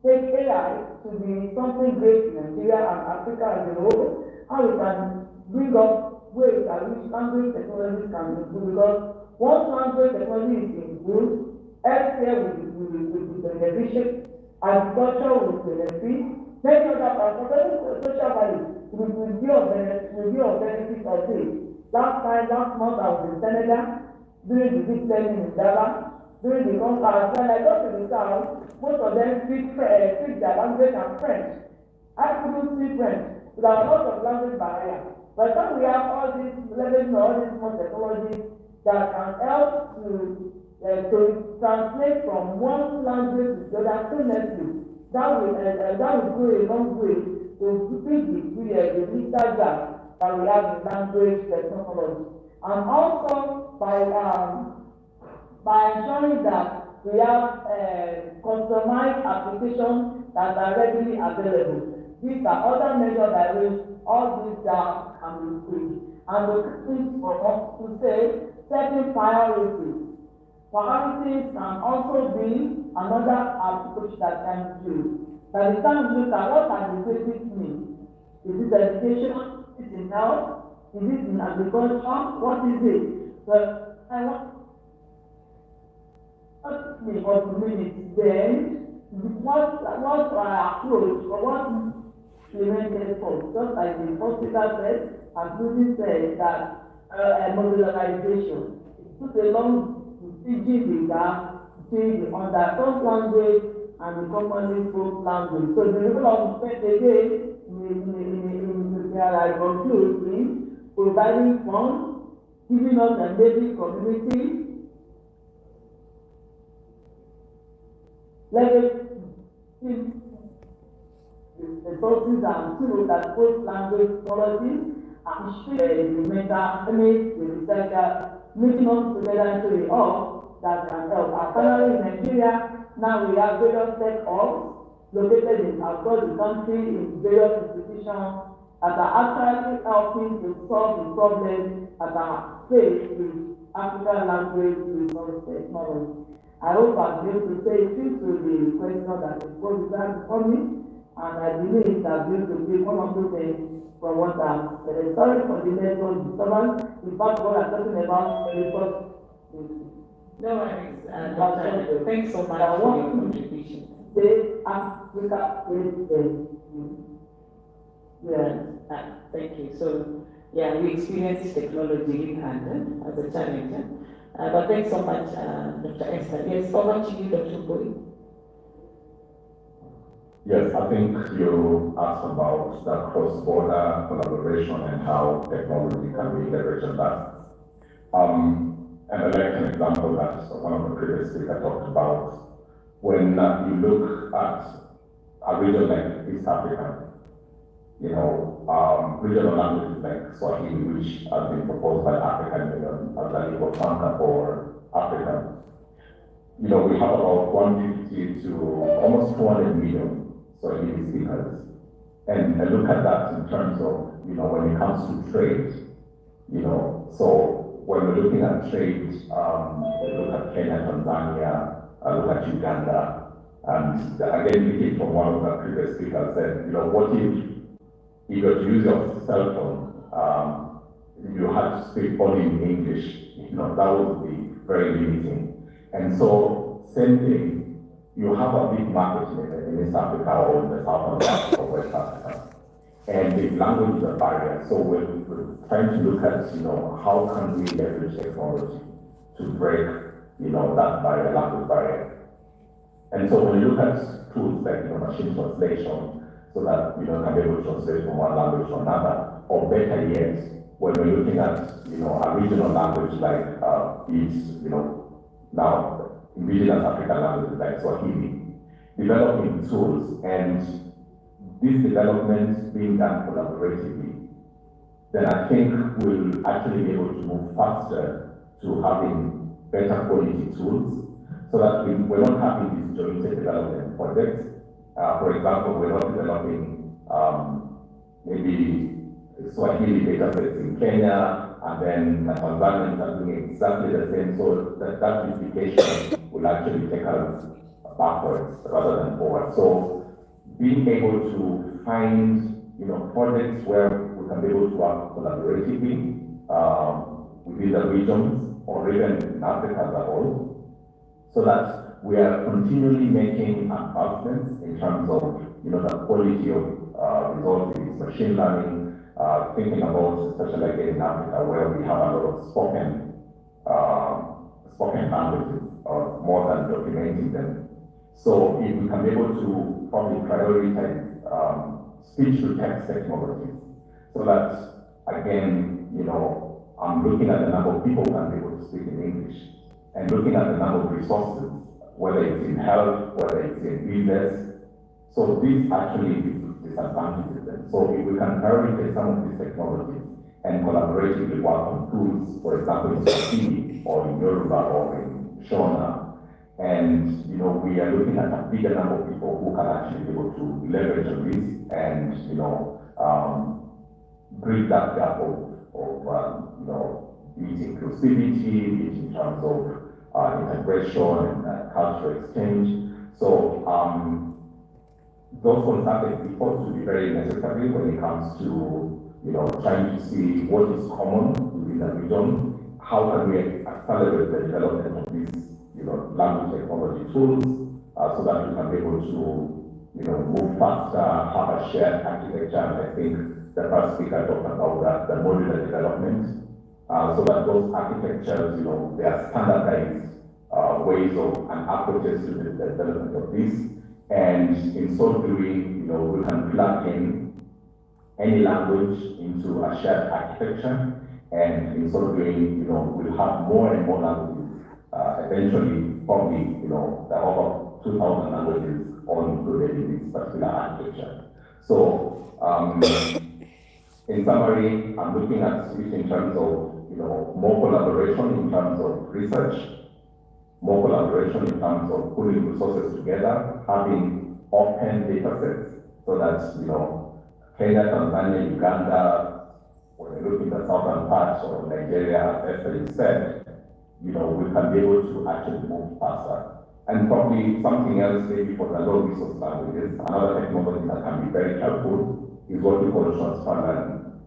take AI to be something great in Nigeria and Africa as a whole, how we can bring up ways at which language technologies can be improved. Because once language technology is improved, healthcare will be beneficial, agriculture will benefit, many other parts of social value will be of benefit of this. Last month I was in Senegal during the deep learning in Daba. During the conference, when I got to the town, most of them speak their language and French. I couldn't speak French. There are a lot of language barriers. But then we have all these leveraging all these more technologies that can help to translate from one language to the other seamlessly. That will go a long way to bridge the digital gap that we have in language technology. And also by ensuring that we have customized applications that are readily available. These are other measures by which all these gaps can be bridged. And the thing for us to say, setting priorities. Priorities can also be another approach that can be used. By the time we look at what are the basic needs, is it education, is it in health, is it in agriculture, what is it? But I want me or community then what approach or what implemented for, just like the hospital said, as Lucy said, that modularization. It took a long bridging the gap between the undertone language and the commonly spoken language. So the level of spent again I conclude in providing funds, giving us a basic community, leveraging resources and tools that both language policies and share the mental image, the researcher, making us together to the hub that can help. And finally, in Nigeria, now we have various tech hubs located across the country in various institutions that are actually helping to solve the problems that are faced with African language resource technology. I hope I've been able to say true to the question that was posed before me, and I believe that this will be one of the things from what I'm saying. Sorry for the network disturbance. In fact, what I'm talking about is
no worries, Dr. Thanks so much for your contribution.
Africa is
yeah. Thank you. So, yeah, we experienced technology handled as a challenge. But thanks so much, Dr. Esther. Yes, over to you, Dr. Boy.
Yes, I think you asked about the cross-border collaboration and how technology can be leveraged on that. And I like an example that one of the previous speakers talked about. When you look at a region like East Africa, regional languages like Swahili, which has been proposed by African Union as a legal franca for Africa. We have about 150 to almost 200 million Swahili speakers. And look at that in terms of, when it comes to trade, so when we're looking at trade, we look at Kenya, Tanzania, look at Uganda, and again, we came from one of the previous speakers said, what if you got to use your cell phone, you had to speak only in English, that would be very limiting. And so, same thing, you have a big market in East Africa or in the southern part of West Africa. And the language is a barrier. So we're trying to look at, how can we leverage technology to break, that barrier, language barrier. And so when you look at tools like, machine translation, so that, can be able to translate from one language to another, or better yet, when we're looking at, a regional language like, now, indigenous African languages like Swahili, developing tools and this development being done collaboratively, then I think we'll actually be able to move faster to having better quality tools so that we're not having these joint development projects. For example, we're not developing maybe Swahili data sets in Kenya and then Tanzanians are doing exactly the same, so that duplication will actually take us backwards rather than forward. So being able to find, projects where we can be able to work collaboratively within the regions or even in Africa as a whole, so that we are continually making advancements in terms of, the quality of results in machine learning, thinking about, especially like in Africa, where we have a lot of spoken languages, or more than documenting them. So if we can be able to probably prioritize speech-to-text technologies, so that, again, I'm looking at the number of people who can be able to speak in English, and looking at the number of resources, whether it's in health, whether it's in business. So this actually disadvantages them. So if we can prioritize some of these technologies and collaboratively work on tools, for example, in Swahili or in Yoruba or in Shona, and we are looking at a bigger number of people who can actually be able to leverage on this and bridge that gap of be it inclusivity, be it in terms of integration and cultural exchange. So those consulting efforts will be very necessary when it comes to trying to see what is common within the region. How can we accelerate the development of these language technology tools so that we can be able to move faster, have a shared architecture, and I think the first speaker talked about the modular development, so that those architectures, they are standardized ways of and approaches to the development of this, and in so doing, we can plug in any language into a shared architecture, and in so doing, we'll have more and more languages. Eventually, probably, there are over 2,000 languages all included in this particular architecture. So, in summary, I'm looking at it in terms of, more collaboration in terms of research, more collaboration in terms of pulling resources together, having open data sets, so that, Kenya, Tanzania, Uganda, when you look in the southern parts of Nigeria, as Esther said, we can be able to actually move faster. And probably something else, maybe for the low resource languages, another technology that can be very helpful is what we call transfer learning.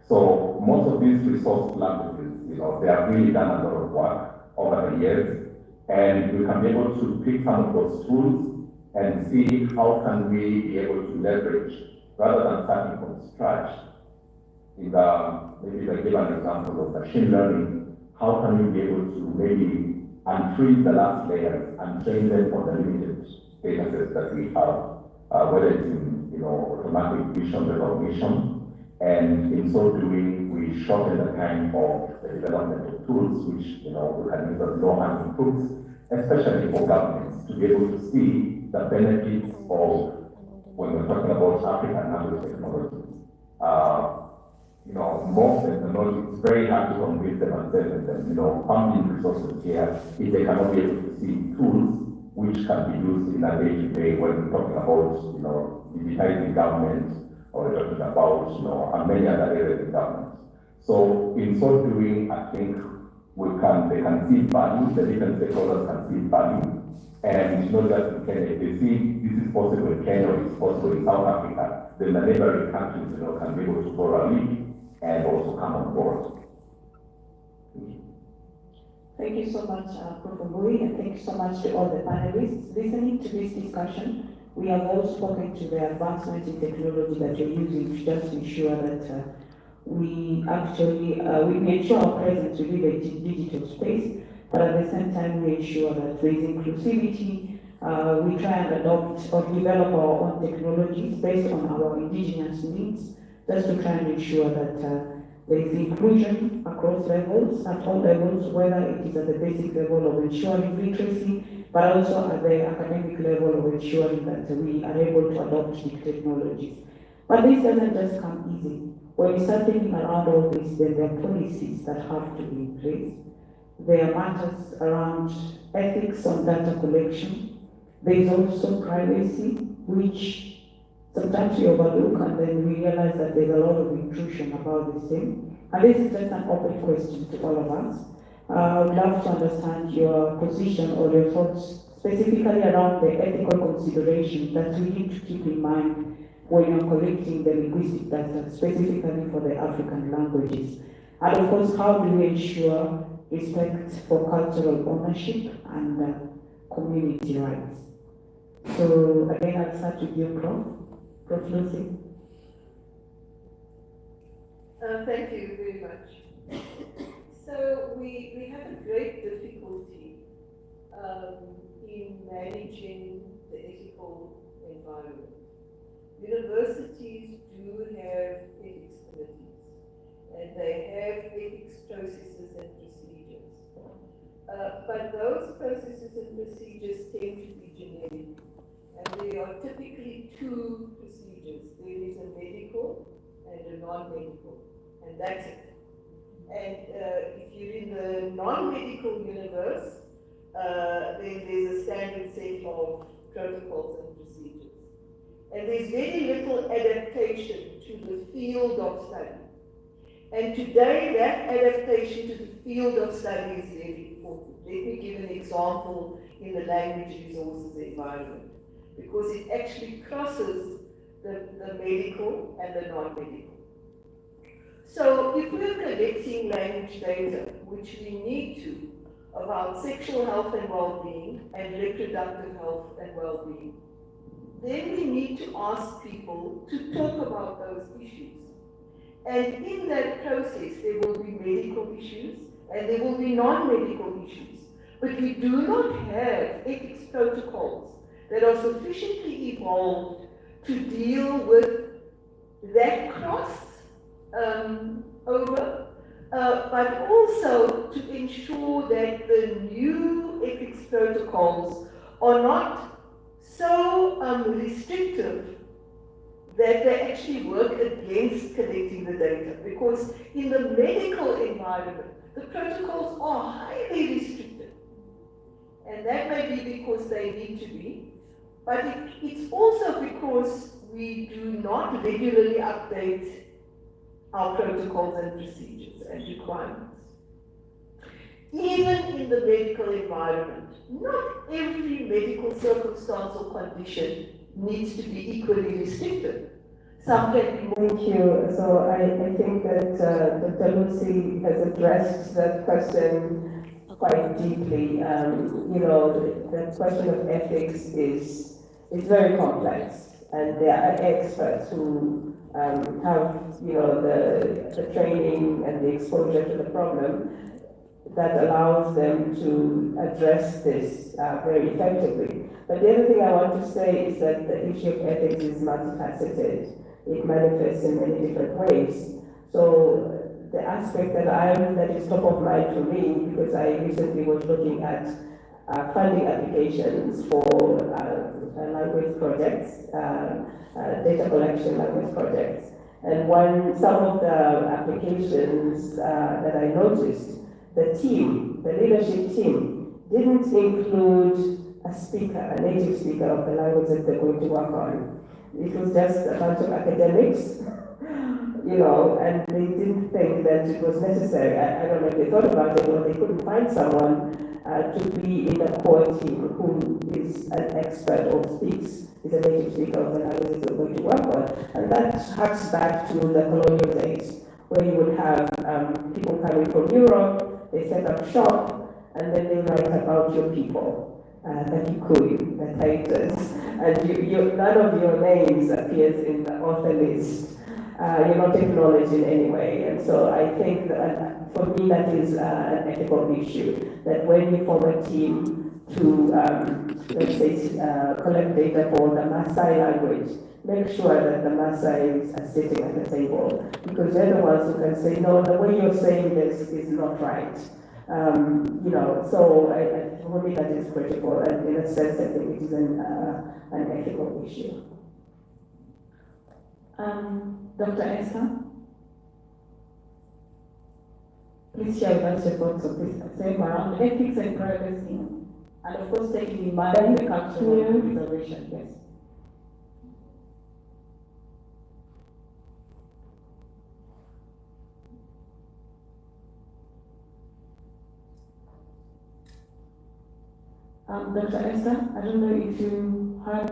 So most of these resource languages, they have really done a lot of work over the years, and we can be able to pick some of those tools and see how can we be able to leverage, rather than starting from scratch. Maybe if I give an example of machine learning, how can we be able to maybe unfreeze the last layers and train them on the limited data sets that we have, whether it's in automatic vision recognition, and in so doing, we shorten the time of the development of tools, which we can use as low-hanging fruits, especially for governments, to be able to see the benefits of when we're talking about African language technologies. Most technology, it's very hard to convince them and tell them, funding resources here, if they cannot be able to see tools which can be used in a day-to-day when we're talking about, digitizing government, or we're talking about, many other areas in government. So in so doing, I think they can see value, the different stakeholders can see value, and not just in Kenya. If they see this is possible in Kenya, or it's possible in South Africa, then the neighboring countries, can be able to follow a lead and also come on board.
Thank you so much, Prof. Mbui, and thank you so much to all the panelists. Listening to this discussion, we have all spoken to the advancement in technology that you're using to just ensure that we actually we ensure our presence within the digital space, but at the same time we ensure that there is inclusivity. We try and adopt or develop our own technologies based on our indigenous needs, just to try and ensure that there is inclusion across levels, at all levels, whether it is at the basic level of ensuring literacy, but also at the academic level of ensuring that we are able to adopt new technologies. But this doesn't just come easy. When you start thinking around all this, then there are policies that have to be in place. There are matters around ethics on data collection. There is also privacy, which sometimes we overlook, and then we realize that there's a lot of intrusion about the same. And this is just an open question to all of us. I would love to understand your position or your thoughts specifically around the ethical consideration that we need to keep in mind when you're collecting the linguistic data, specifically for the African languages. And of course, how do we ensure respect for cultural ownership and community rights? So again, I'll start with you, Prof. Lucy.
Thank you very much. So we have a great difficulty in managing the ethical environment. Universities do have ethics committees, and they have ethics processes and procedures. But those processes and procedures tend to be generic, and there are typically two procedures. There is a medical and a non-medical, and that's it. And if you're in the non-medical universe, then there's a standard set of protocols and procedures. And there's very little adaptation adaptation to the field of study. And today, that adaptation to the field of study is very important. Let me give an example in the language resources environment, because it actually crosses the medical and the non-medical. So if we're collecting language data, which we need to, about sexual health and well-being and reproductive health and well-being, then we need to ask people to talk about those issues. And in that process, there will be medical issues and there will be non-medical issues. But we do not have ethics protocols that are sufficiently evolved to deal with that cross over, but also to ensure that the new ethics protocols are not so restrictive that they actually work against collecting the data. Because in the medical environment, the protocols are highly restrictive. And that may be because they need to be, but it's also because we do not regularly update our protocols and procedures and requirements. Even in the medical environment, not every medical circumstance or condition needs to be equally restrictive. Some can be more.
Thank you. So I think that Dr. Lucy has addressed that question quite deeply. You know, the question of ethics is very complex, and there are experts who have, you know, the training and the exposure to the problem that allows them to address this very effectively. But the other thing I want to say is that the issue of ethics is multifaceted. It manifests in many different ways. So the aspect that is top of mind for me, because I recently was looking at funding applications for language projects, data collection language projects. And some of the applications that I noticed, the leadership team, didn't include a speaker, a native speaker of the language that they're going to work on. It was just a bunch of academics, you know, and they didn't think that it was necessary. I don't know if they thought about it or they couldn't find someone to be in the core team who is an expert or is a native speaker of the language they're going to work on. And that harks back to the colonial days, where you would have people coming from Europe, they set up shop, and then they write about your people. The Kikuyu, the Titans, and none of your names appears in the author list. You're not acknowledged in any way. And so I think that for me that is an ethical issue, that when you form a team to, let's say, collect data for the Maasai language, make sure that the Maasai are sitting at the table, because they're the ones who can say, no, the way you're saying this is not right. You know, so for me that is critical, and in a sense I think it is an ethical issue.
Dr. Esther, please share with us your thoughts of this same around ethics and privacy, and of course taking in mind the cultural preservation. Yes. Dr. Esther, I don't know if you heard.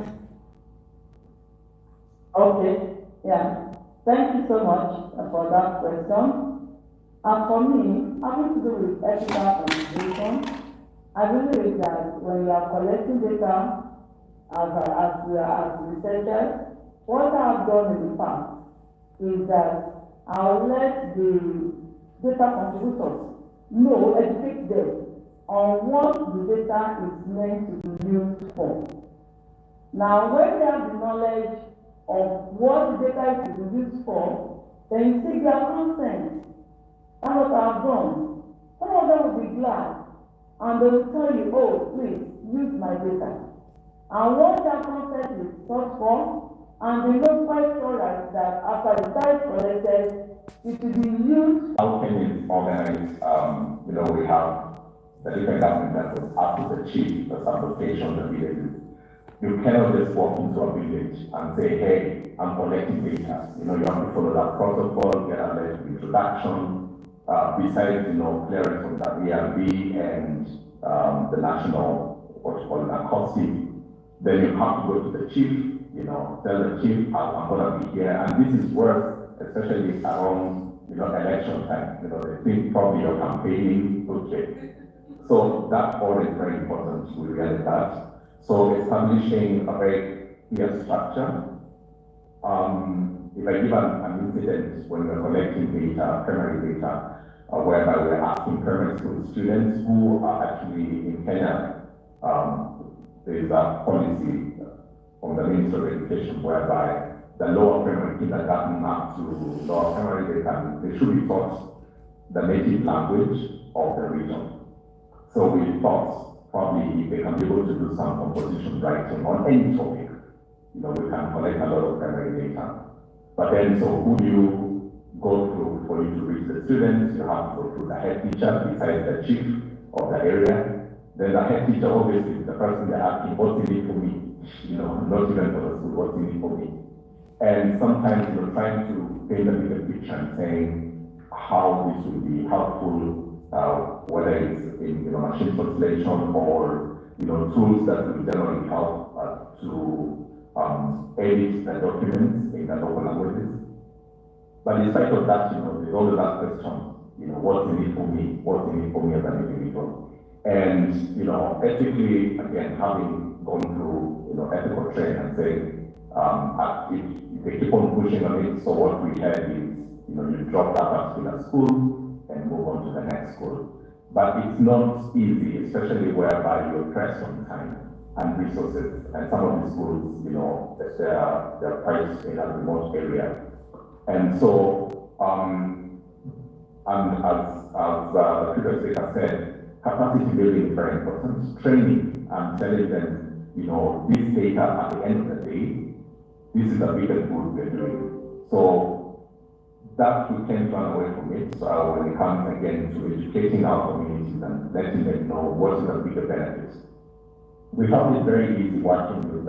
Okay, yeah. Thank you so much for that question. For me, having to do with ethical consideration, I believe that when you are collecting data as researchers, what I have done in the past is that I'll let the data contributors know, educate them on what the data is meant to be used for. Now, when they have the knowledge of what the data is to be used for, then you take their consent. That's what I've done. Some of them will be glad, and they will tell you, oh, please, use my data. And once their consent is sought for, and they know quite sure that after the data is collected, it will be used.
How can we organize, you know, we have the different government levels up to the chief, the sub-location, the villages. You cannot just walk into a village and say, hey, I'm collecting data. You have to follow that protocol, get a letter of introduction, besides, clearance from the ARB and the national, what you call an acoustic. Then you have to go to the chief, tell the chief, I'm gonna be here. And this is worse, especially around, election time. They think probably you're campaigning, okay. So that all is very important, we realize that. So establishing a very clear structure. If I give an incident when we're collecting data, primary data, whereby we're asking primary school students who are actually in Kenya, there is a policy from the Ministry of Education whereby the lower primary kindergarten up to lower primary they should be taught the native language of the region. So we thought probably if they can be able to do some composition writing on any topic, we can collect a lot of primary data. But then, so who do you go through for you to reach the students? You have to go through the head teacher besides the chief of the area. Then the head teacher obviously is the person they're asking, what's in it for me? Not even for the school, what's in it for me? And sometimes you're trying to paint a bigger picture and saying how this will be helpful, whether it's in machine translation or tools that will generally help to edit the documents in the local languages. But in spite of that, there's always that question, what's in it for me? What's in it for me as an individual? And ethically, again, having gone through ethical training and saying, if they keep on pushing on it, so what we had is, you drop that particular school and move on to the next school. But it's not easy, especially whereby you're pressed on time and resources. And some of the schools, they're quite in a remote area. And so, and as the previous speaker said, capacity building is very important. Training and telling them, this data at the end of the day, this is the biggest good we're doing. So that we can't run away from it. So when it comes again to educating our communities and letting them know what is the bigger benefits. We found it very easy working with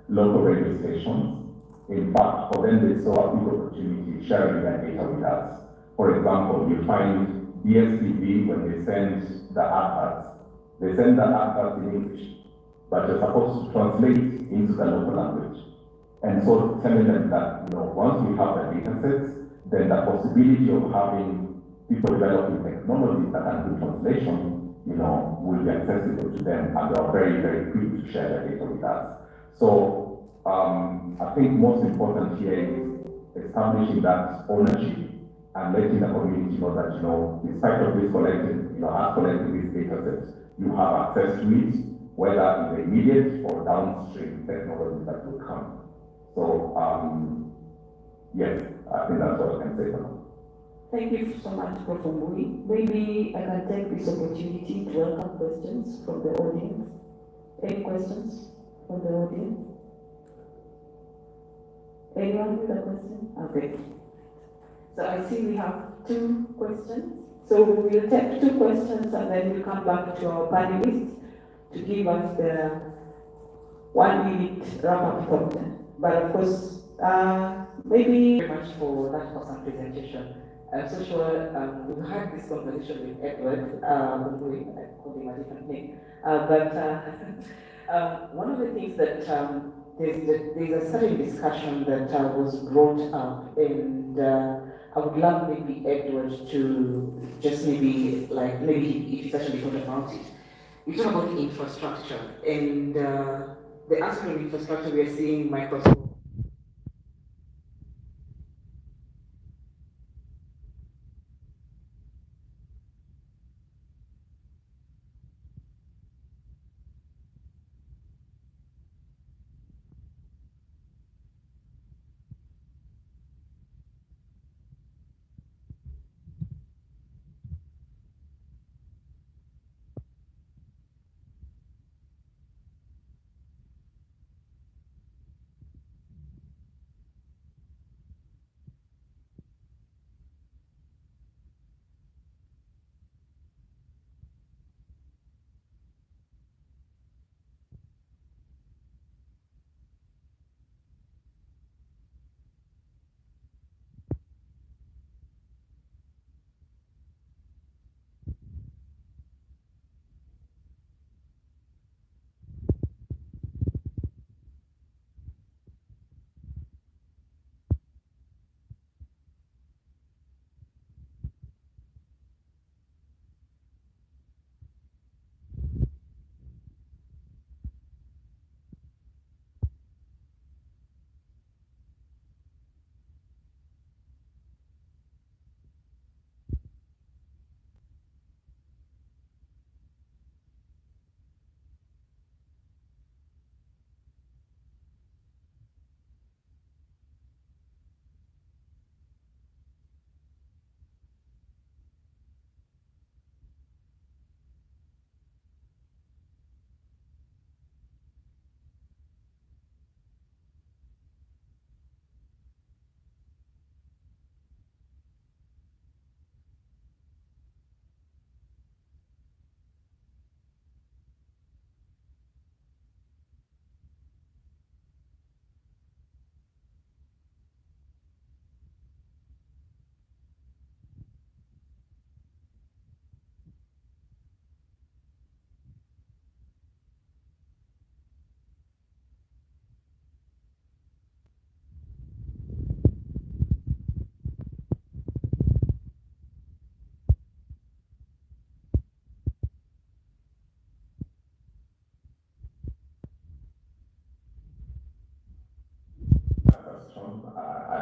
local radio stations. In fact, for them, they saw a big opportunity sharing their data with us. For example, you find DSTV, when they send the adverts, they send the adverts in English, but you're supposed to translate into the local language. And so telling them that, once we have the data sets, then the possibility of having people developing technologies that can do translation, will be accessible to them, and they are very, very quick to share the data with us. So I think most important here is establishing that ownership and letting the community know that, despite of this collecting, us collecting these data sets, you have access to it, whether in the immediate or downstream technology that will come. So, yes, I think that's what I can say for now.
Thank you so much, Prof. Mui. Maybe I can take this opportunity to welcome questions from the audience. Any questions from the audience? Anyone with a question? Okay. So I see we have 2 questions. So we will take 2 questions and then we'll come back to our panelists to give us the 1-minute wrap-up content. But of course, maybe very much for that awesome presentation. I'm so sure we've had this conversation with Edward, I called him a different name. One of the things that there's a certain discussion that was brought up, and I would love maybe Edward to just maybe if he's actually thought about it. We talk about infrastructure, and the aspect of infrastructure we are seeing Microsoft.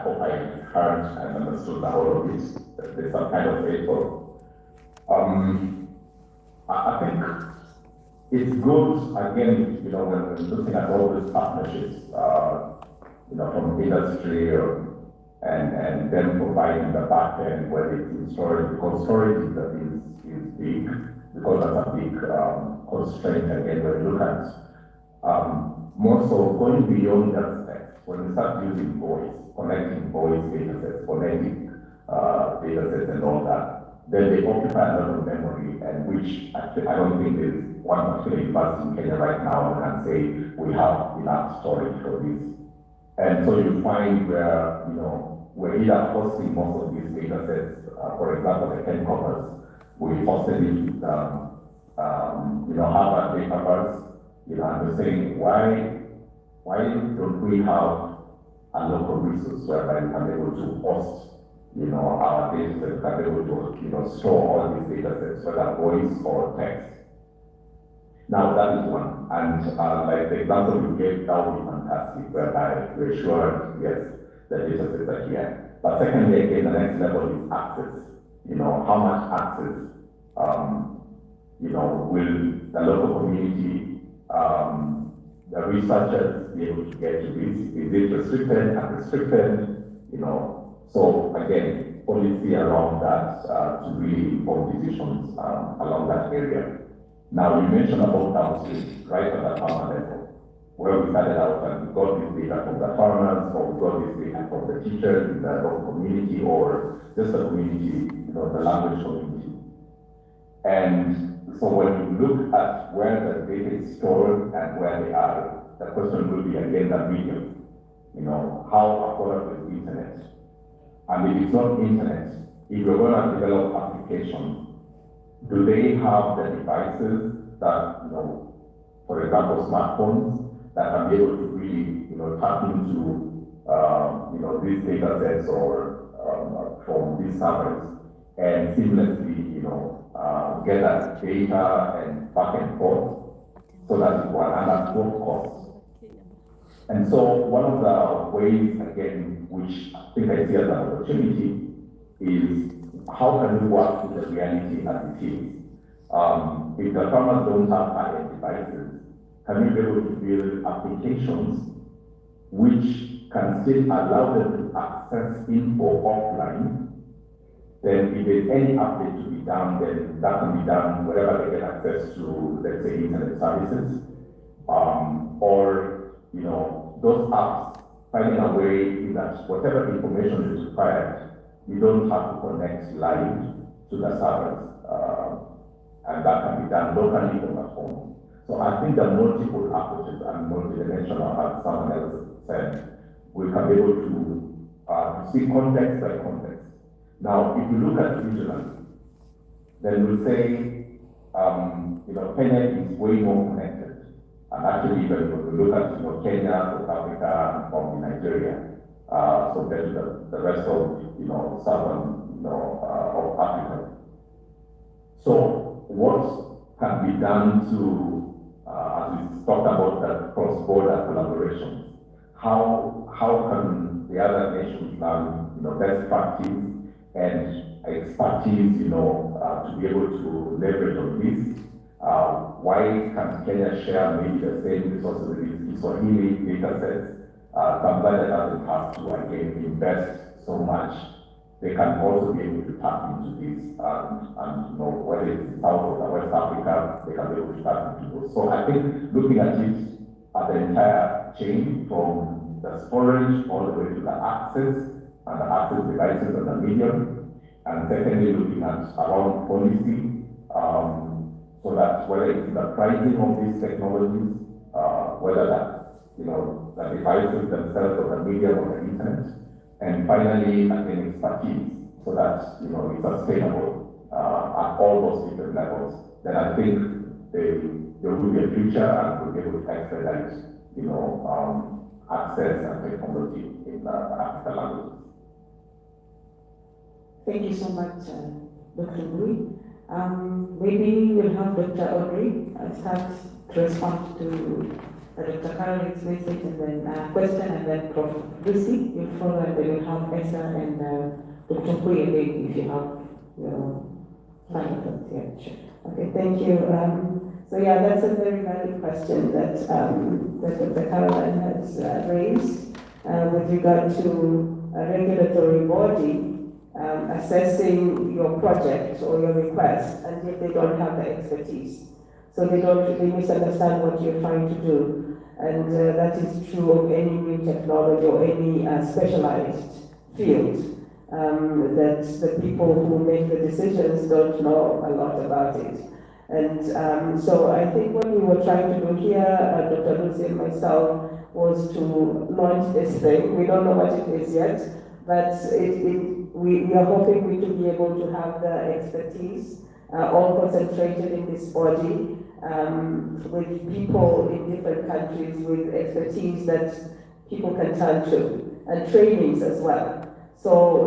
hope I heard and understood the whole of it. There's some kind of effort. I think it's good, again, when we're looking at all these partnerships, from industry and then providing the back end, whether it's in storage, because storage is big, because that's a big constraint. Again, when we look at more so going beyond just text, when we start using voice, connecting voice data sets, connecting data sets and all that, then they occupy a lot of memory, and which actually I don't think there's one particular university in Kenya right now that can say we have enough storage for this. And so you find where, we're either hosting most of these data sets, for example, the Ken Corpus, we hosted it with, Harvard Dataverse, and we're saying, why don't we have a local resource whereby we can be able to host, our data sets, can be able to, store all these data sets, whether voice or text. Now that is one, and like the example you gave, that would be fantastic, whereby we're sure, yes, the data sets are here. But secondly, again, the next level is access. How much access, will the local community, the researchers be able to get to this? Is it restricted, unrestricted? So again, policy around that to really inform decisions along that area. Now, you mentioned about downstream, right at the farmer level, where we started out and we got this data from the farmers, or we got this data from the teachers in the local community, or just the community, the language community. And so when you look at where the data is stored and where they are, the question will be again the medium. How affordable is internet? And if it's not internet, if you're going to develop applications, do they have the devices that, for example, smartphones that can be able to really, tap into, these data sets or from these servers and seamlessly, get that data and back and forth so that it will at both costs. And so one of the ways, again, which I think I see as an opportunity is how can we work with the reality as it is? If the farmers don't have high-end devices, can we be able to build applications which can still allow them to access info offline? Then if there's any update to be done, then that can be done wherever they get access to, let's say, internet services. Or, those apps, finding a way that whatever information is required, you don't have to connect live to the servers, and that can be done locally from at home. So I think the multiple approaches and multidimensional, as someone else said, we can be able to see context by context. Now, if you look at regionally, then we'll say, Kenya is way more connected. And actually, even when we look at Kenya, South Africa, and probably Nigeria, compared to the rest of southern of Africa. So what can be done to, as we talked about that cross-border collaborations, how can the other nations learn best practice and expertise to be able to leverage on this? Why can't Kenya share maybe the same resources with Swahili data sets? Tanzania doesn't have to, again, invest so much. They can also be able to tap into this, and whether it's South or West Africa, they can be able to tap into those. So I think looking at it at the entire chain, from the storage all the way to the access, and the access devices and the medium, and secondly looking at around policy, so that whether it's the pricing of these technologies, whether that the devices themselves or the medium or the internet, and finally again expertise, so that it's sustainable at all those different levels. Then I think there will be a future and we'll be able to expedite access and technology in African languages.
Thank you so much, Dr. Bui. Maybe we'll have Dr. Audrey start to respond to Dr. Carol is message and then question, and then Prof. Lucy, you follow, and then you have Esther and Dr. Hui, and then if you have your final thoughts. Yeah, sure. Okay, thank you. So yeah, that's a very valid question that Dr. Caroline has raised with regard to a regulatory body assessing your project or your request, and yet they don't have the expertise. So they misunderstand what you're trying to do. And that is true of any new technology or any specialized field. That the people who make the decisions don't know a lot about it. And so I think what we were trying to do here, Dr. Lucy and myself, was to launch this thing. We don't know what it is yet, but we are hoping to be able to have the expertise all concentrated in this body with people in different countries with expertise that people can turn to, and trainings as well. So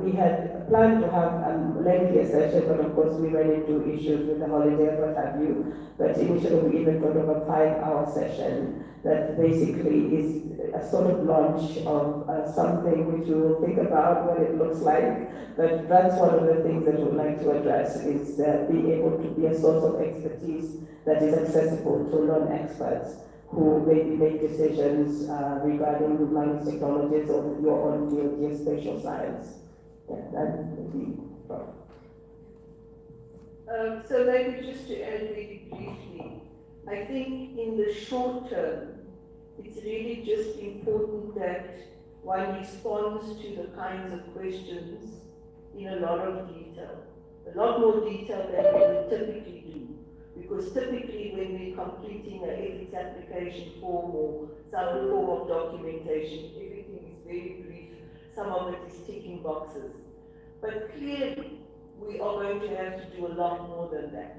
we had planned to have a lengthier session, but of course we ran into issues with the holiday and what have you. But initially we even thought of a 5-hour session that basically is a sort of launch of something which we will think about what it looks like. But that's one of the things that we'd like to address, is being able to be a source of expertise that is accessible to non-experts who maybe make decisions regarding mining technologies or your own field, geospatial science. Yeah, that would be problem.
So maybe just to add really briefly, I think in the short term, it's really just important that one responds to the kinds of questions in a lot of detail, a lot more detail than we would typically do. Because typically when we're completing an ethics application form or some form of documentation, everything is very brief, some of it is ticking boxes. But clearly, we are going to have to do a lot more than that.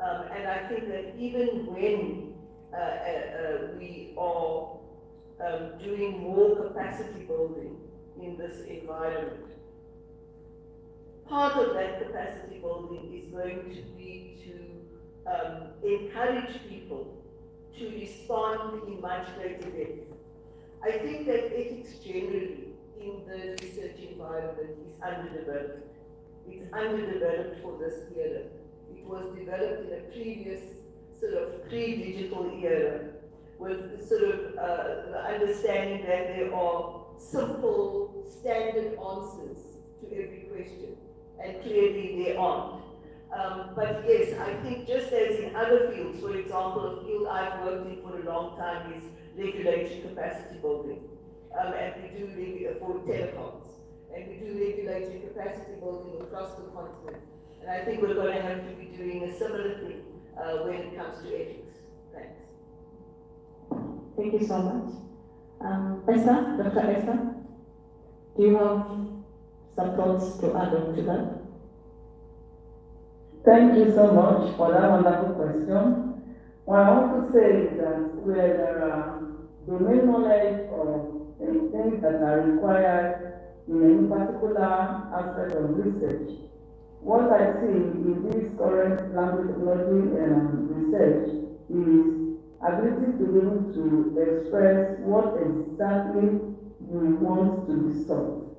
And I think that even when we are doing more capacity building in this environment, part of that capacity building is going to be to encourage people to respond in much greater depth. I think that ethics generally in the research environment is underdeveloped. It's underdeveloped for this era. It was developed in a previous sort of pre-digital era with sort of the understanding that there are simple, standard answers to every question, and clearly there aren't. But yes, I think just as in other fields, for example, a field I've worked in for a long time is regulatory capacity building. And we do for telecoms, and we do regulatory capacity building across the continent. And I think we're going to have to be doing a similar thing when it comes to ethics. Thanks.
Thank you so much. Esther, Dr. Esther, do you have some thoughts to add on to that?
Thank you so much for that wonderful question. What I want to say is that where there are domain knowledge or things that are required in any particular aspect of research, what I see in this current language technology research is ability to be able to express what exactly you want to be solved.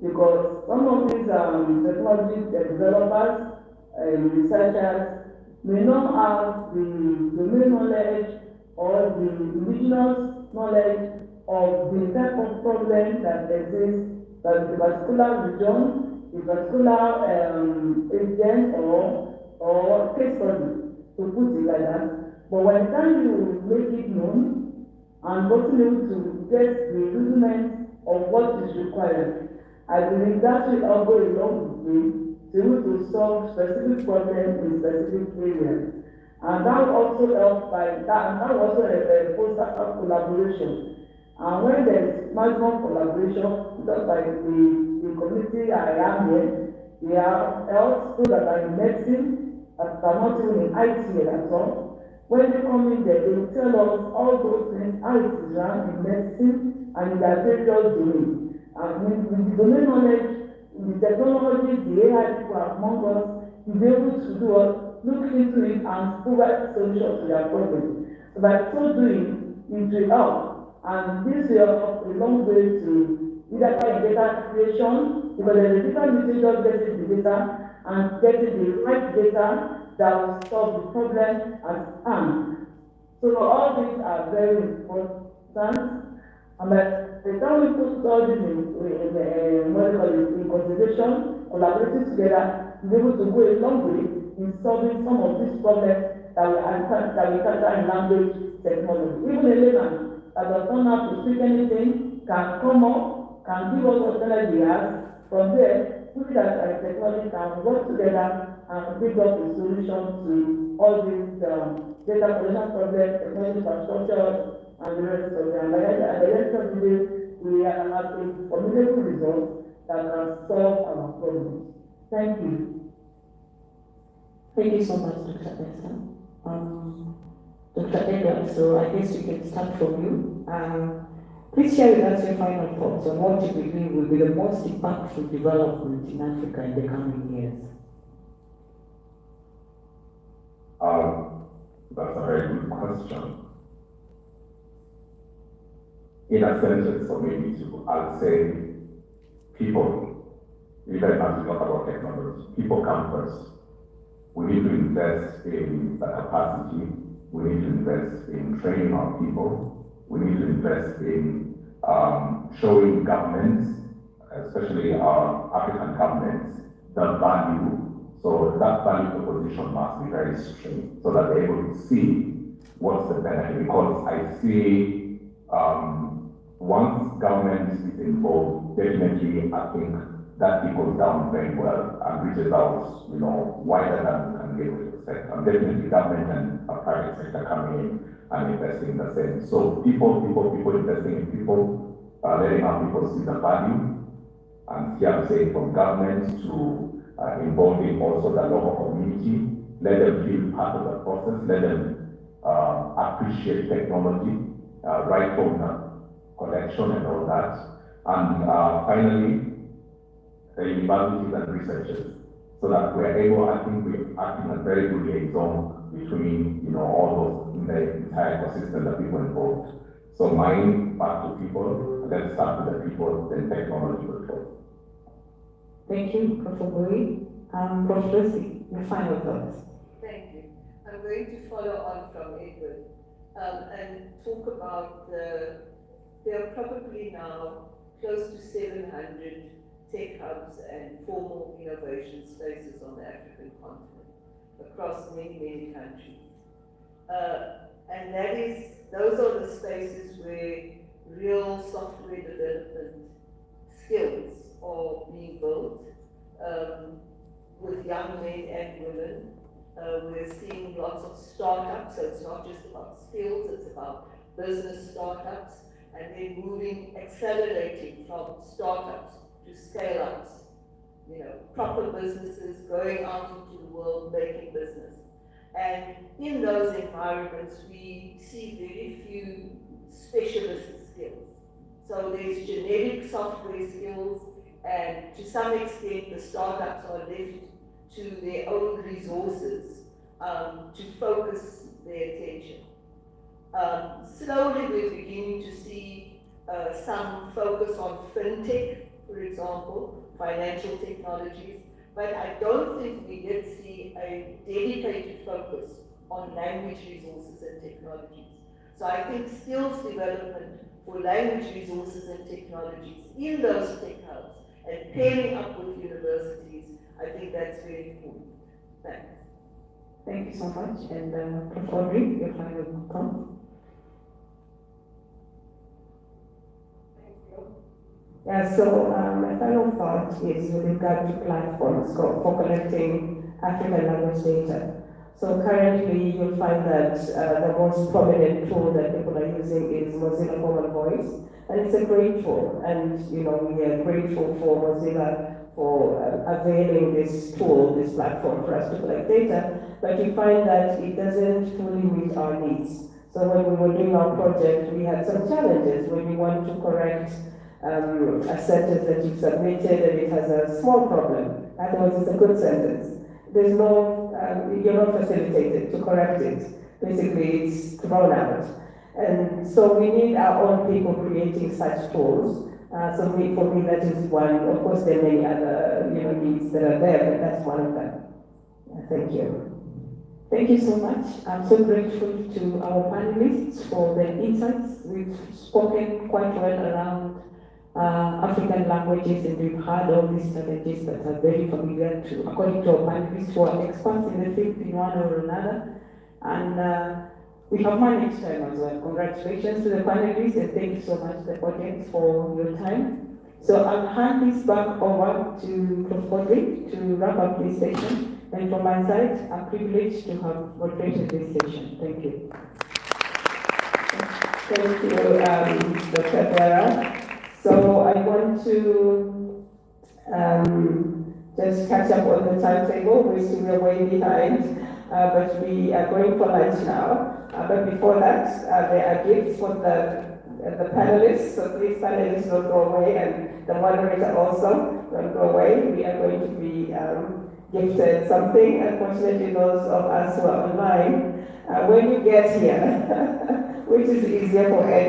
Because some of these technology developers researchers may not have the domain knowledge or the indigenous knowledge of the type of problem that exists that the particular region, the particular agent or case study, to put it like that. But by the time you make it known and getting able to get the rudiments of what is required, I believe that will all go a long way to be able to solve specific problems in specific areas. And that also helps by that, and that also a process of collaboration. And when there is maximum collaboration, just like the community I am in, we have health people that are in medicine, that are not even in IT at all. When they come in there, they will tell us all those things, how it is run in medicine and in their various domains. And with the domain knowledge, the technology, the AI people among us, to be able to do us, look into it and provide solutions to their problems. So by so doing, into health. And this is a long way to either find data creation, because there's a difference between just getting the data and getting the right data that will solve the problem at hand. So all these are very important. And by the time we put all this in consideration, collaborating together, we're able to go a long way in solving some of these problems that we encounter in language technology. Even a layman that does not have to speak anything can come up, can give us whatever he has. From there, we that technology can work together and bring up a solution to all these data collection problems, technology infrastructure, and the rest of them. Like at the end of the day, we have a formidable result that can solve our problems. Thank you.
Thank you so much, Dr. Benson. Dr. Edward, so I guess we can start from you. Please share with us your final thoughts on what you believe will be the most impactful development in Africa in the coming years.
That's a very good question. In a sentence, for me, I'll say people, even as we talk about technology, people come first. We need to invest in the capacity. We need to invest in training our people. We need to invest in showing governments, especially our African governments, the value. So that value proposition must be very strong so that they're able to see what's the benefit. Because I see once government is involved, definitely I think that trickles down very well and reaches out, wider than we can be able to expect. And definitely government and private sector coming in and investing the same. So people investing in people, letting our people see the value. And here I'm saying from government to involving also the local community, let them feel part of the process, let them appreciate technology, right from the collection and all that. And finally, the universities and researchers, so that we're able, I think we're acting a very good liaison between, all those in the entire ecosystem, the people involved. So mine back to people, let's start with the people, then technology will follow.
Thank you, Professor Bowie. Prof. Lucy, your final thoughts.
Thank you. I'm going to follow on from Edward and talk about there are probably now close to 700 tech hubs and formal innovation spaces on the African continent across many, many countries. And those are the spaces where real software development skills are being built with young men and women. We're seeing lots of startups, so it's not just about skills, it's about business startups, and then accelerating from startups to scale-ups, proper businesses going out into the world making business. And in those environments, we see very few specialist skills. So there's generic software skills, and to some extent, the startups are left to their own resources to focus their attention. Slowly, we're beginning to see some focus on fintech, for example, financial technologies, but I don't think we yet see a dedicated focus on language resources and technologies. So I think skills development for language resources and technologies in those tech hubs and pairing up with universities, I think that's very important. Thanks.
Thank you so much. And Prof. Audrey, your final comment.
Yeah, so my final thought is with regard to platforms for collecting African language data. So currently you'll find that the most prominent tool that people are using is Mozilla Common Voice, and it's a great tool. And we are grateful for Mozilla for availing this tool, this platform for us to collect data, but you find that it doesn't fully meet our needs. So when we were doing our project, we had some challenges when we want to correct a sentence that you submitted and it has a small problem. Otherwise, it's a good sentence. There's no, you're not facilitated to correct it. Basically, it's thrown out. And so we need our own people creating such tools. For me, that is one. Of course, there are many other, needs that are there, but that's one of them. Thank you.
Thank you so much. I'm so grateful to our panelists for their insights. We've spoken quite well around African languages, and we've heard all these challenges that are very familiar to, according to our panelists who are experts in the field in one or another. And we have managed time as well. Congratulations to the panelists, and thank you so much, the audience, for your time. So I'll hand this back over to Prof. Audrey to wrap up this session. And from my side, I'm privileged to have moderated this session. Thank you.
Thank you, Dr. Clara. So I want to just catch up on the timetable. We're way behind, but we are going for lunch now. But before that, there are gifts for the panelists. So please, panelists, don't go away, and the moderator also don't go away. We are going to be gifted something. Unfortunately, those of us who are online, when you get here, which is easier for anyone.